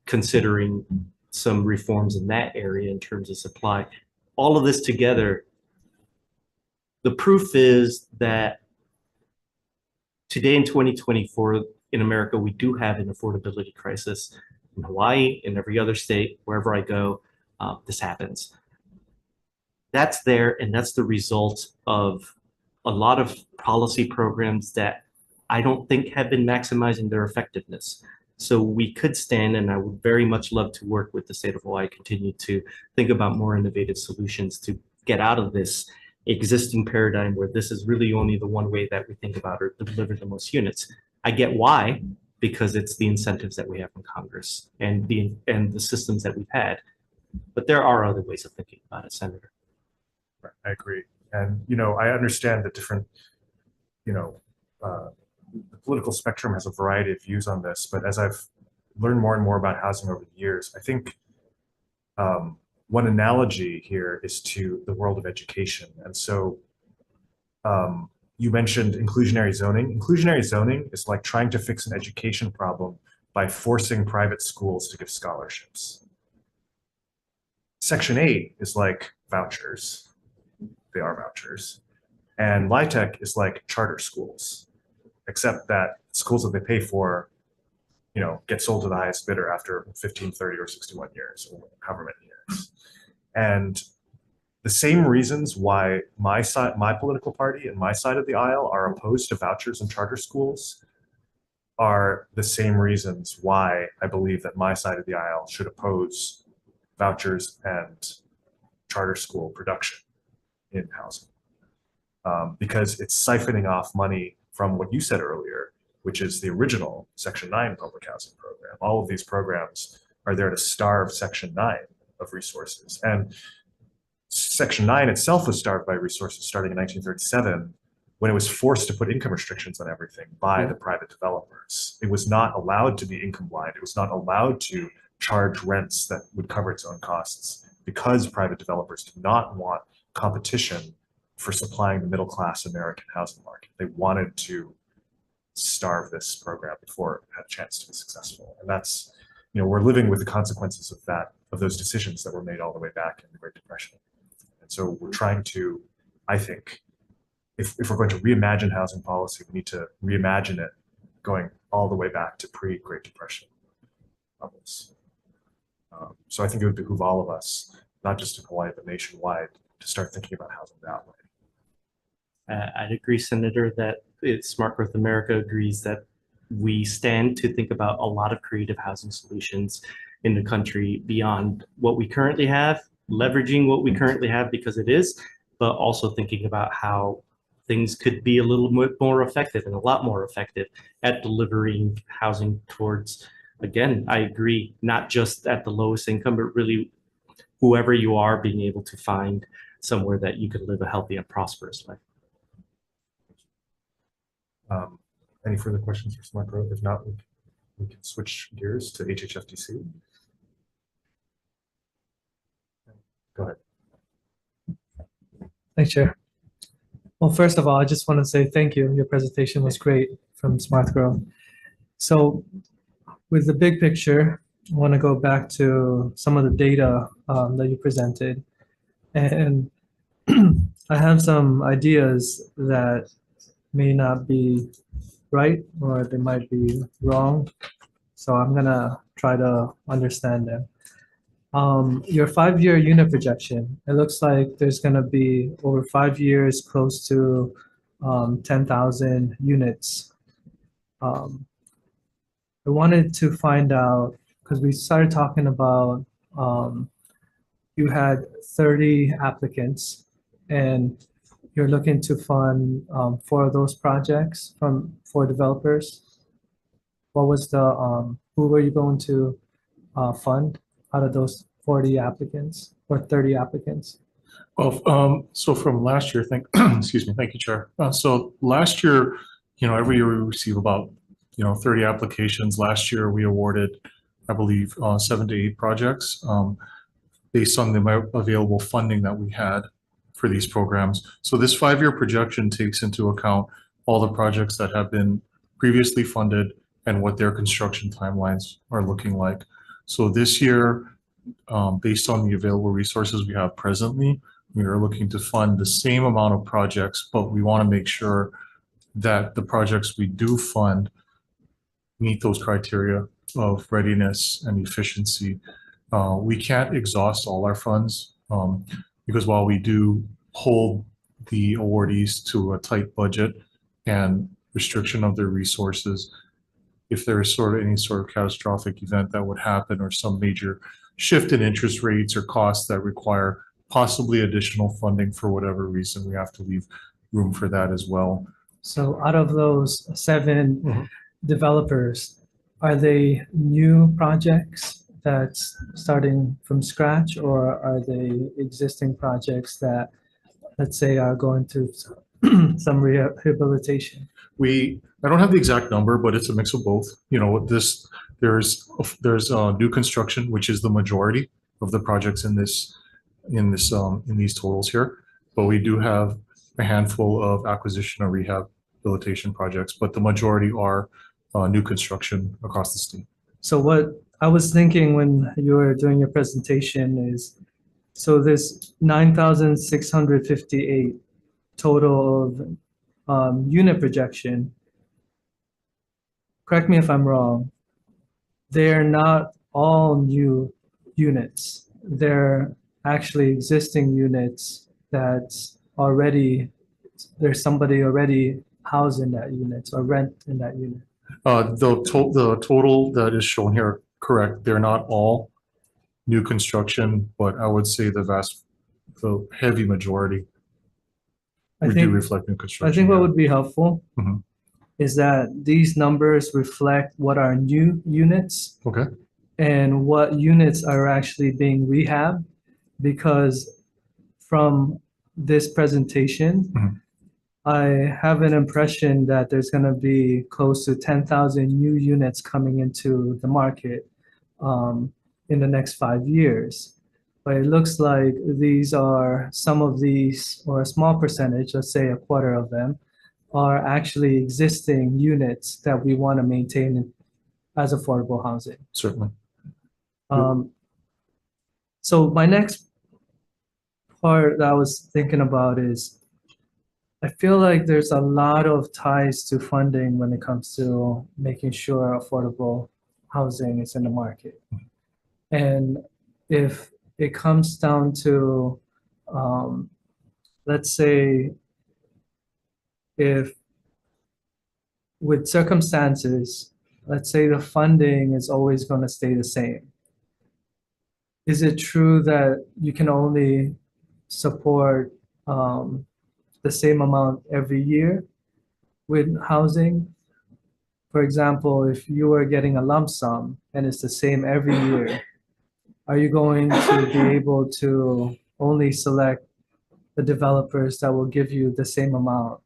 considering some reforms in that area in terms of supply. All of this together, the proof is that today in 2024 in America, we do have an affordability crisis. In Hawaii, in every other state, wherever I go, this happens. That's there, and that's the result of a lot of policy programs that I don't think have been maximizing their effectiveness. So we could stand, and I would very much love to work with the state of Hawaii, continue to think about more innovative solutions to get out of this existing paradigm where this is really only the one way that we think about or deliver the most units. I get why, because it's the incentives that we have from Congress and the systems that we've had. But there are other ways of thinking about it, Senator. Right, I agree. And, you know, I understand that different, you know, the political spectrum has a variety of views on this, but as I've learned more and more about housing over the years, I think one analogy here is to the world of education. And so you mentioned inclusionary zoning. Inclusionary zoning is like trying to fix an education problem by forcing private schools to give scholarships. Section 8 is like vouchers. They are vouchers. And LIHTC is like charter schools, except that schools that they pay for, you know, get sold to the highest bidder after 15, 30, or 61 years, or however many years. And the same reasons why my political party and my side of the aisle are opposed to vouchers and charter schools are the same reasons why I believe that my side of the aisle should oppose vouchers and charter school production in housing. Because it's siphoning off money from what you said earlier, which is the original Section 9 public housing program. All of these programs are there to starve Section 9 of resources. And Section 9 itself was starved by resources starting in 1937 when it was forced to put income restrictions on everything by the private developers. It was not allowed to be income blind. It was not allowed to charge rents that would cover its own costs because private developers did not want competition for supplying the middle-class American housing market. They wanted to starve this program before it had a chance to be successful. And that's, you know, we're living with the consequences of that, of those decisions that were made all the way back in the Great Depression. And so we're trying to, I think, if we're going to reimagine housing policy, we need to reimagine it going all the way back to pre-Great Depression levels. So I think it would behoove all of us, not just in Hawaii, but nationwide, to start thinking about housing that way. I'd agree, Senator, that Smart Growth America agrees that we stand to think about a lot of creative housing solutions in the country beyond what we currently have, leveraging what we currently have because it is, but also thinking about how things could be a little bit more effective and a lot more effective at delivering housing towards, again, I agree, not just at the lowest income, but really whoever you are being able to find somewhere that you could live a healthy and prosperous life. Any further questions for Smart Growth? If not, we can switch gears to HHFTC. Go ahead. Thanks, Chair. Well, first of all, I just want to say thank you. Your presentation was great from Smart Growth. So with the big picture, I want to go back to some of the data that you presented. And I have some ideas that may not be right or they might be wrong. So I'm going to try to understand them. Your 5-year unit projection, it looks like there's going to be over 5 years close to 10,000 units. I wanted to find out, because we started talking about you had 30 applicants and you're looking to fund 4 of those projects from 4 developers. What was the, who were you going to fund out of those 40 applicants or 30 applicants? Well, so from last year, excuse me, thank you, Chair. So last year, every year we receive about, 30 applications. Last year, we awarded, I believe, 7 to 8 projects based on the available funding that we had for these programs. So this 5-year projection takes into account all the projects that have been previously funded and what their construction timelines are looking like. So this year, based on the available resources we have presently, we are looking to fund the same amount of projects, but we want to make sure that the projects we do fund meet those criteria of readiness and efficiency. We can't exhaust all our funds because while we do hold the awardees to a tight budget and restriction of their resources, if there is any sort of catastrophic event that would happen or some major shift in interest rates or costs that require possibly additional funding for whatever reason, we have to leave room for that as well. So out of those 7 developers, are they new projects that's starting from scratch, or are they existing projects that, let's say, are going through some rehabilitation? I don't have the exact number, but it's a mix of both. There's new construction, which is the majority of the projects in these totals here. But we do have a handful of acquisition or rehabilitation projects, but the majority are new construction across the state. So what I was thinking when you were doing your presentation is, so this 9,658 total of unit projection, correct me if I'm wrong, they're not all new units. They're actually existing units that's already, there's somebody already housed in that unit or rent in that unit. The total that is shown here, correct, they're not all new construction, but I would say the heavy majority do reflect new construction. I think what would be helpful Mhm. is that these numbers reflect what are new units Okay. and what units are actually being rehabbed, because from this presentation, Mhm. I have an impression that there's going to be close to 10,000 new units coming into the market in the next 5 years. But it looks like some of these, or a small percentage, let's say a quarter of them, are actually existing units that we want to maintain as affordable housing. Certainly. So my next part that I was thinking about is, I feel like there's a lot of ties to funding when it comes to making sure affordable housing is in the market. And if it comes down to, let's say, if with circumstances, let's say the funding is always going to stay the same. Is it true that you can only support the same amount every year with housing? For example, if you were getting a lump sum and it's the same every year, are you going to be able to only select the developers that will give you the same amount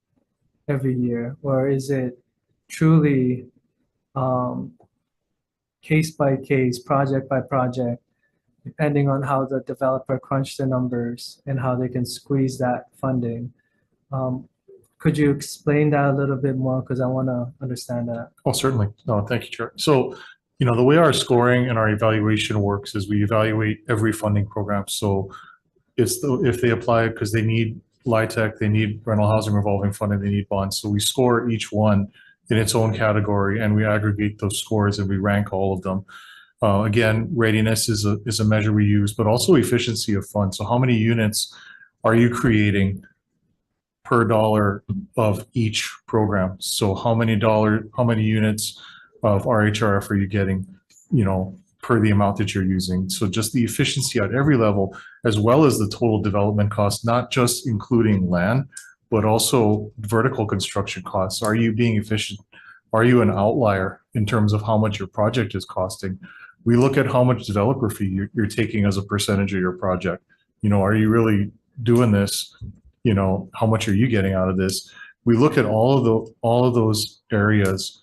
every year? Or is it truly case by case, project by project, depending on how the developer crunched the numbers and how they can squeeze that funding? Could you explain that a little bit more? Because I want to understand that. Oh, certainly. No, thank you, Chair. So, the way our scoring and our evaluation works is we evaluate every funding program. So if they apply because they need LIHTC, they need rental housing revolving fund, and they need bonds. So we score each one in its own category, and we aggregate those scores and we rank all of them. Again, readiness is a measure we use, but also efficiency of funds. So how many units are you creating per dollar of each program? So how many units of RHRF are you getting, per the amount that you're using? So just the efficiency at every level, as well as the total development cost, not just including land, but also vertical construction costs. Are you being efficient? Are you an outlier in terms of how much your project is costing? We look at how much developer fee you're taking as a percentage of your project. Are you really doing this, how much are you getting out of this? We look at all of those areas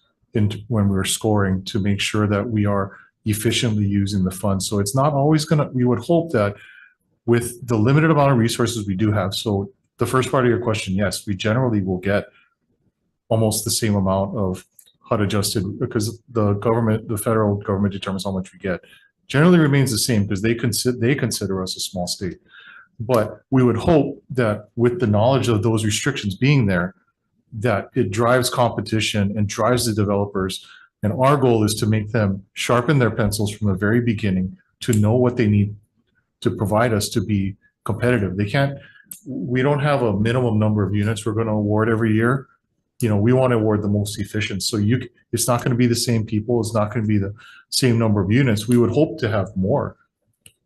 when we're scoring to make sure that we are efficiently using the funds. So it's not always we would hope that with the limited amount of resources we do have. So the first part of your question, yes, we generally will get almost the same amount of HUD adjusted because the federal government determines how much we get. Generally remains the same because they consider us a small state. But we would hope that with the knowledge of those restrictions being there, that it drives competition and drives the developers. And our goal is to make them sharpen their pencils from the very beginning to know what they need to provide us to be competitive. We don't have a minimum number of units we're going to award every year. We want to award the most efficient. So it's not going to be the same people. It's not going to be the same number of units. We would hope to have more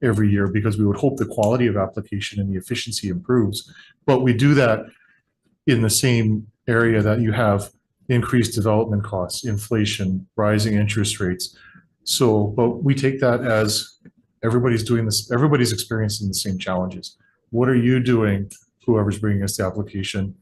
every year because we would hope the quality of application and the efficiency improves. But we do that in the same area that you have increased development costs, inflation, rising interest rates. But we take that as everybody's doing this, everybody's experiencing the same challenges. What are you doing, whoever's bringing us the application,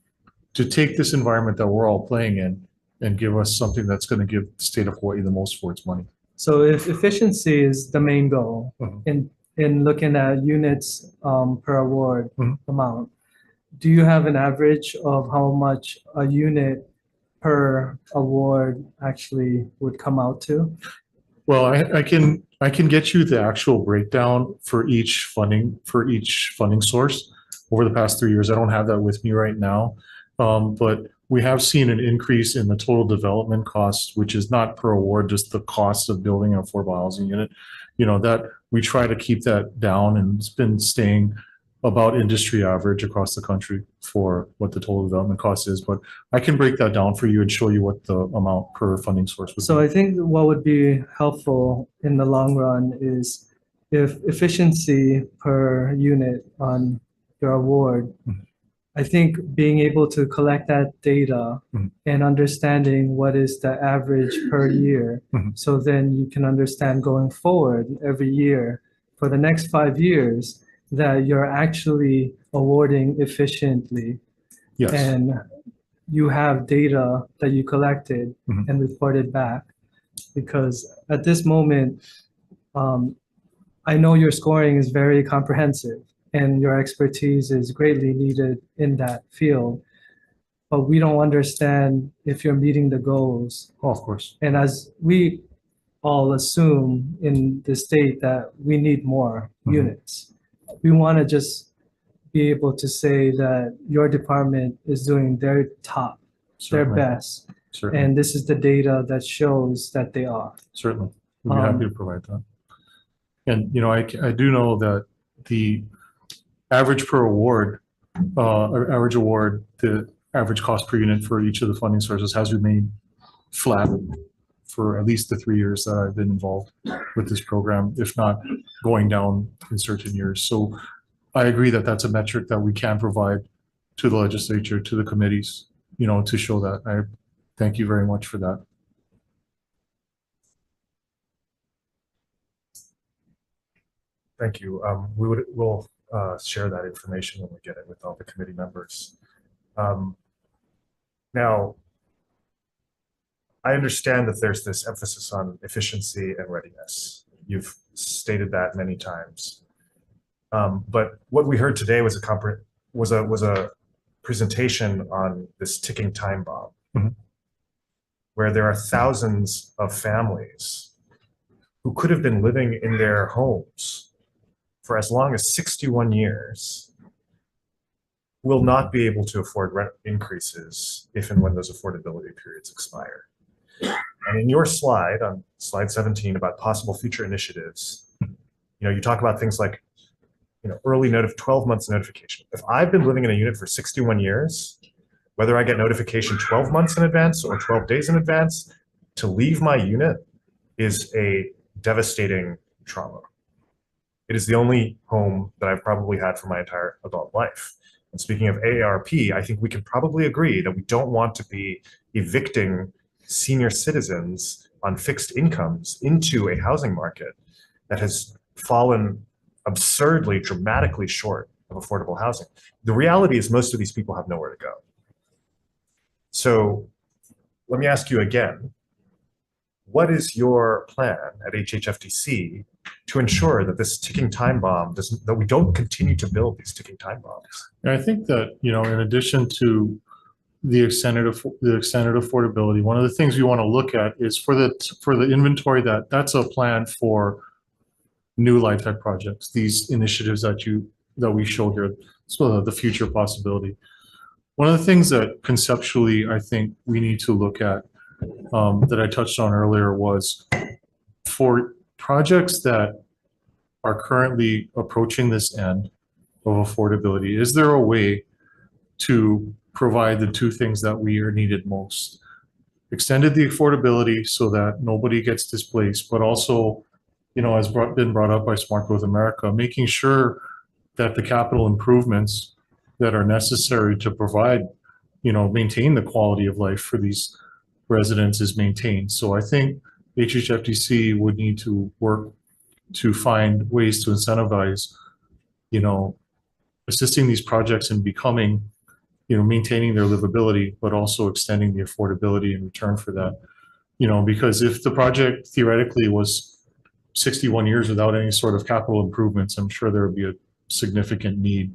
to take this environment that we're all playing in and give us something that's going to give the state of Hawaii the most for its money? So if efficiency is the main goal Mhm. in looking at units per award Mhm. amount, do you have an average of how much a unit per award actually would come out to? Well, I can get you the actual breakdown for each funding source over the past 3 years. I don't have that with me right now, but we have seen an increase in the total development costs, which is not per award, just the cost of building an affordable housing unit. That we try to keep that down, and it's been staying about industry average across the country for what the total development cost is. But I can break that down for you and show you what the amount per funding source would So be. I think what would be helpful in the long run is if efficiency per unit on your award, Mhm. I think being able to collect that data Mhm. and understanding what is the average per year. Mhm. So then you can understand going forward every year for the next 5 years that you're actually awarding efficiently Yes. and you have data that you collected Mhm. and reported back. Because at this moment, I know your scoring is very comprehensive and your expertise is greatly needed in that field, but we don't understand if you're meeting the goals. Oh, of course. And as we all assume in the state that we need more Mhm. units, we want to just be able to say that your department is doing their top, their Certainly. best, Certainly. and this is the data that shows that they are. Certainly. We'd be happy to provide that. And, I do know that the average per award, or average award, the average cost per unit for each of the funding sources has remained flat for at least the 3 years that I've been involved with this program, if not going down in certain years. So I agree that that's a metric that we can provide to the legislature, to the committees, to show that. I thank you very much for that. Thank you. We'll share that information when we get it with all the committee members. Now, I understand that there's this emphasis on efficiency and readiness. You've stated that many times. But what we heard today was a presentation on this ticking time bomb, Mhm. where there are thousands of families who could have been living in their homes for as long as 61 years will not be able to afford rent increases if and when those affordability periods expire. And in your slide, on slide 17, about possible future initiatives, you talk about things like early 12 months notification. If I've been living in a unit for 61 years, whether I get notification 12 months in advance or 12 days in advance, to leave my unit is a devastating trauma. It is the only home that I've probably had for my entire adult life. And speaking of AARP, I think we can probably agree that we don't want to be evicting senior citizens on fixed incomes into a housing market that has fallen absurdly, dramatically short of affordable housing. The reality is most of these people have nowhere to go. So let me ask you again, what is your plan at HHFTC to ensure that this ticking time bomb doesn't, that we don't continue to build these ticking time bombs? And I think that, in addition to the extended affordability, one of the things we want to look at is for the inventory that's a plan for new lifetime projects, these initiatives that we show here, so the future possibility. One of the things that conceptually I think we need to look at that I touched on earlier was for projects that are currently approaching this end of affordability, is there a way to provide the two things that we are needed most? Extended the affordability so that nobody gets displaced, but also, as been brought up by Smart Growth America, making sure that the capital improvements that are necessary to provide, maintain the quality of life for these residents is maintained. So I think HHFTC would need to work to find ways to incentivize, assisting these projects in becoming, maintaining their livability, but also extending the affordability in return for that. Because if the project theoretically was 61 years without any sort of capital improvements, I'm sure there would be a significant need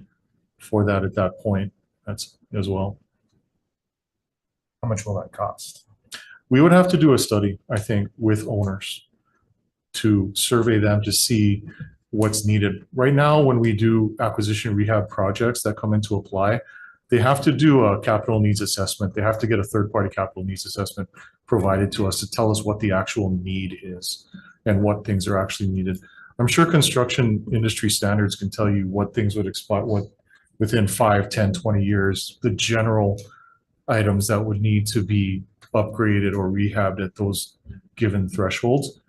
for that at that point as well. How much will that cost? We would have to do a study, I think, with owners to survey them to see what's needed. Right now, when we do acquisition rehab projects that come in to apply, they have to do a capital needs assessment. They have to get a third-party capital needs assessment provided to us to tell us what the actual need is and what things are actually needed. I'm sure construction industry standards can tell you what things would expire, what within 5, 10, 20 years, the general items that would need to be upgraded or rehabbed at those given thresholds.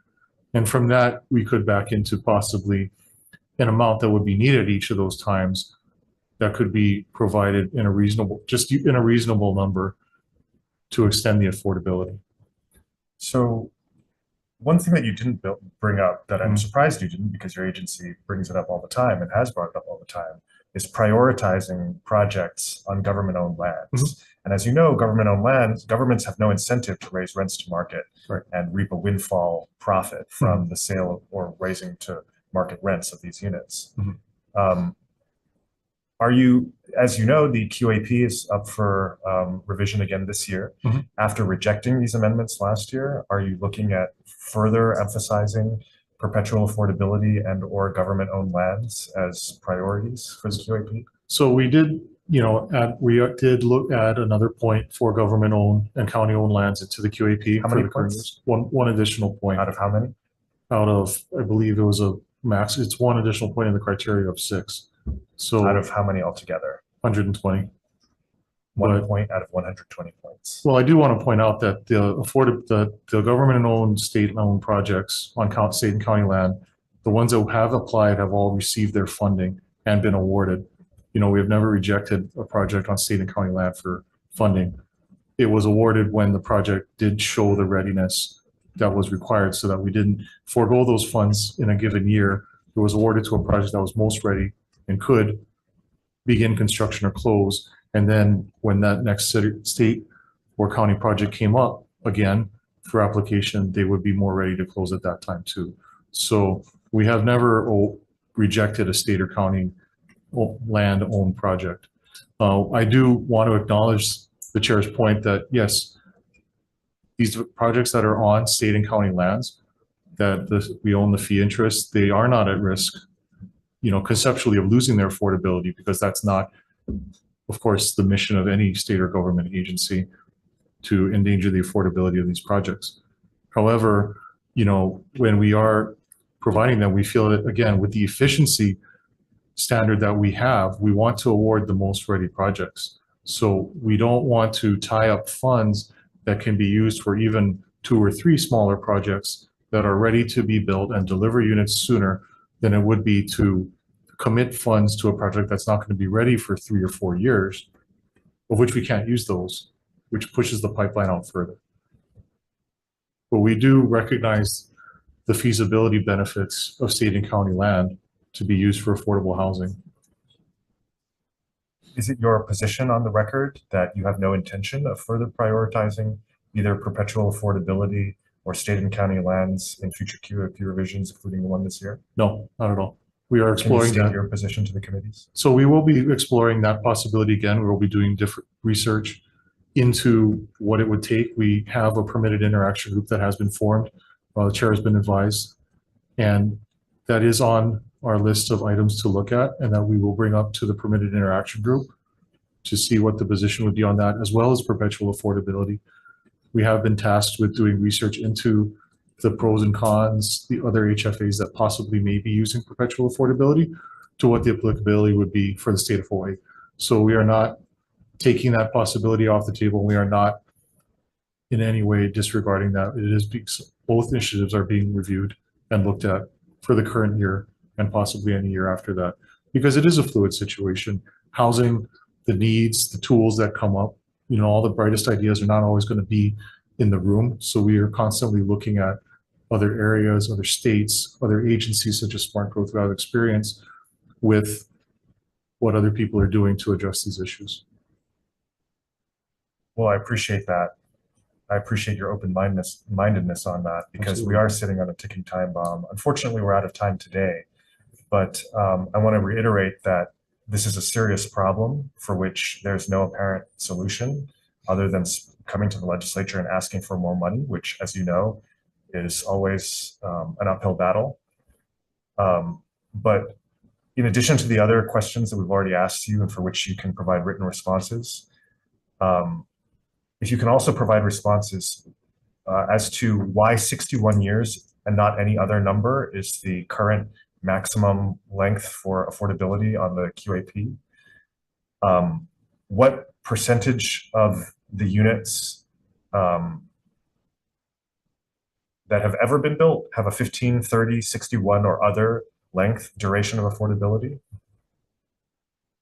And from that, we could back into possibly an amount that would be needed each of those times that could be provided in a reasonable number to extend the affordability. So one thing that you didn't bring up that I'm surprised you didn't, because your agency brings it up all the time and has brought it up all the time, is prioritizing projects on government-owned lands. And as you know, government-owned lands, governments have no incentive to raise rents to market and reap a windfall profit from the sale or raising to market rents of these units. Are you, as you know, the QAP is up for revision again this year. After rejecting these amendments last year, are you looking at further emphasizing perpetual affordability and or government-owned lands as priorities for the QAP? So we did, did look at another point for government-owned and county-owned lands into the QAP. How many points? One additional point. Out of how many? Out of, I believe it was a max. It's one additional point in the criteria of 6. So out of how many altogether? 120. 1 point out of 120 points. Well, I do want to point out that the government-owned, state-owned projects on state and county land, the ones that have applied have all received their funding and been awarded. We have never rejected a project on state and county land for funding. It was awarded when the project did show the readiness that was required, so that we didn't forego those funds in a given year. It was awarded to a project that was most ready and could begin construction or close. And then when that next state or county project came up again for application, they would be more ready to close at that time too. So we have never rejected a state or county land owned project. I do want to acknowledge the chair's point that yes, these projects that are on state and county lands that we own the fee interest, they are not at risk, conceptually, of losing their affordability, because that's not, of course, the mission of any state or government agency to endanger the affordability of these projects. However, when we are providing them, we feel that, again, with the efficiency standard that we have, we want to award the most ready projects. So we don't want to tie up funds that can be used for even 2 or 3 smaller projects that are ready to be built and deliver units sooner than it would be to commit funds to a project that's not going to be ready for 3 or 4 years, of which we can't use those, which pushes the pipeline out further. But we do recognize the feasibility benefits of state and county land to be used for affordable housing. Is it your position on the record that you have no intention of further prioritizing either perpetual affordability or state and county lands in future QFP revisions, including the one this year? No, not at all. We are Can you exploring state that. your position to the committees? So we will be exploring that possibility again. We will be doing different research into what it would take. We have a permitted interaction group that has been formed. The chair has been advised. And that is on our list of items to look at and that we will bring up to the permitted interaction group to see what the position would be on that, as well as perpetual affordability. We have been tasked with doing research into the pros and cons, the other HFAs that possibly may be using perpetual affordability, to what the applicability would be for the state of Hawaii. So we are not taking that possibility off the table. We are not in any way disregarding that. It is both initiatives are being reviewed and looked at for the current year and possibly any year after that, because it is a fluid situation. Housing, the needs, the tools that come up, you know, all the brightest ideas are not always going to be in the room. So we are constantly looking at other areas, other states, other agencies such as Smart Growth Without Experience with what other people are doing to address these issues. Well, I appreciate that. I appreciate your open-mindedness on that, because we Absolutely. are sitting on a ticking time bomb. Unfortunately, we're out of time today, but I want to reiterate that this is a serious problem for which there's no apparent solution other than coming to the legislature and asking for more money, which, as you know, is always an uphill battle. But in addition to the other questions that we've already asked you and for which you can provide written responses, if you can also provide responses as to why 61 years and not any other number is the current maximum length for affordability on the QAP. What percentage of the units that have ever been built have a 15, 30, 61 or other length duration of affordability?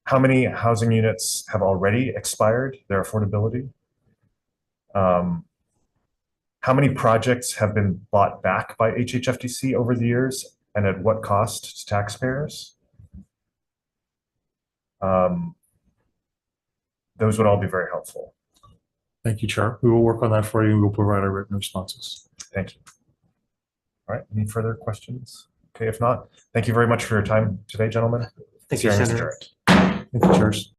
How many housing units have already expired their affordability? How many projects have been bought back by HHFDC over the years, and at what cost to taxpayers? Those would all be very helpful. Thank you, Chair. We will work on that for you and we'll provide our written responses. Thank you. All right, any further questions? Okay, if not, thank you very much for your time today, gentlemen. Thank you, Hearing is Senator. adjourned. Thank you, Chairs.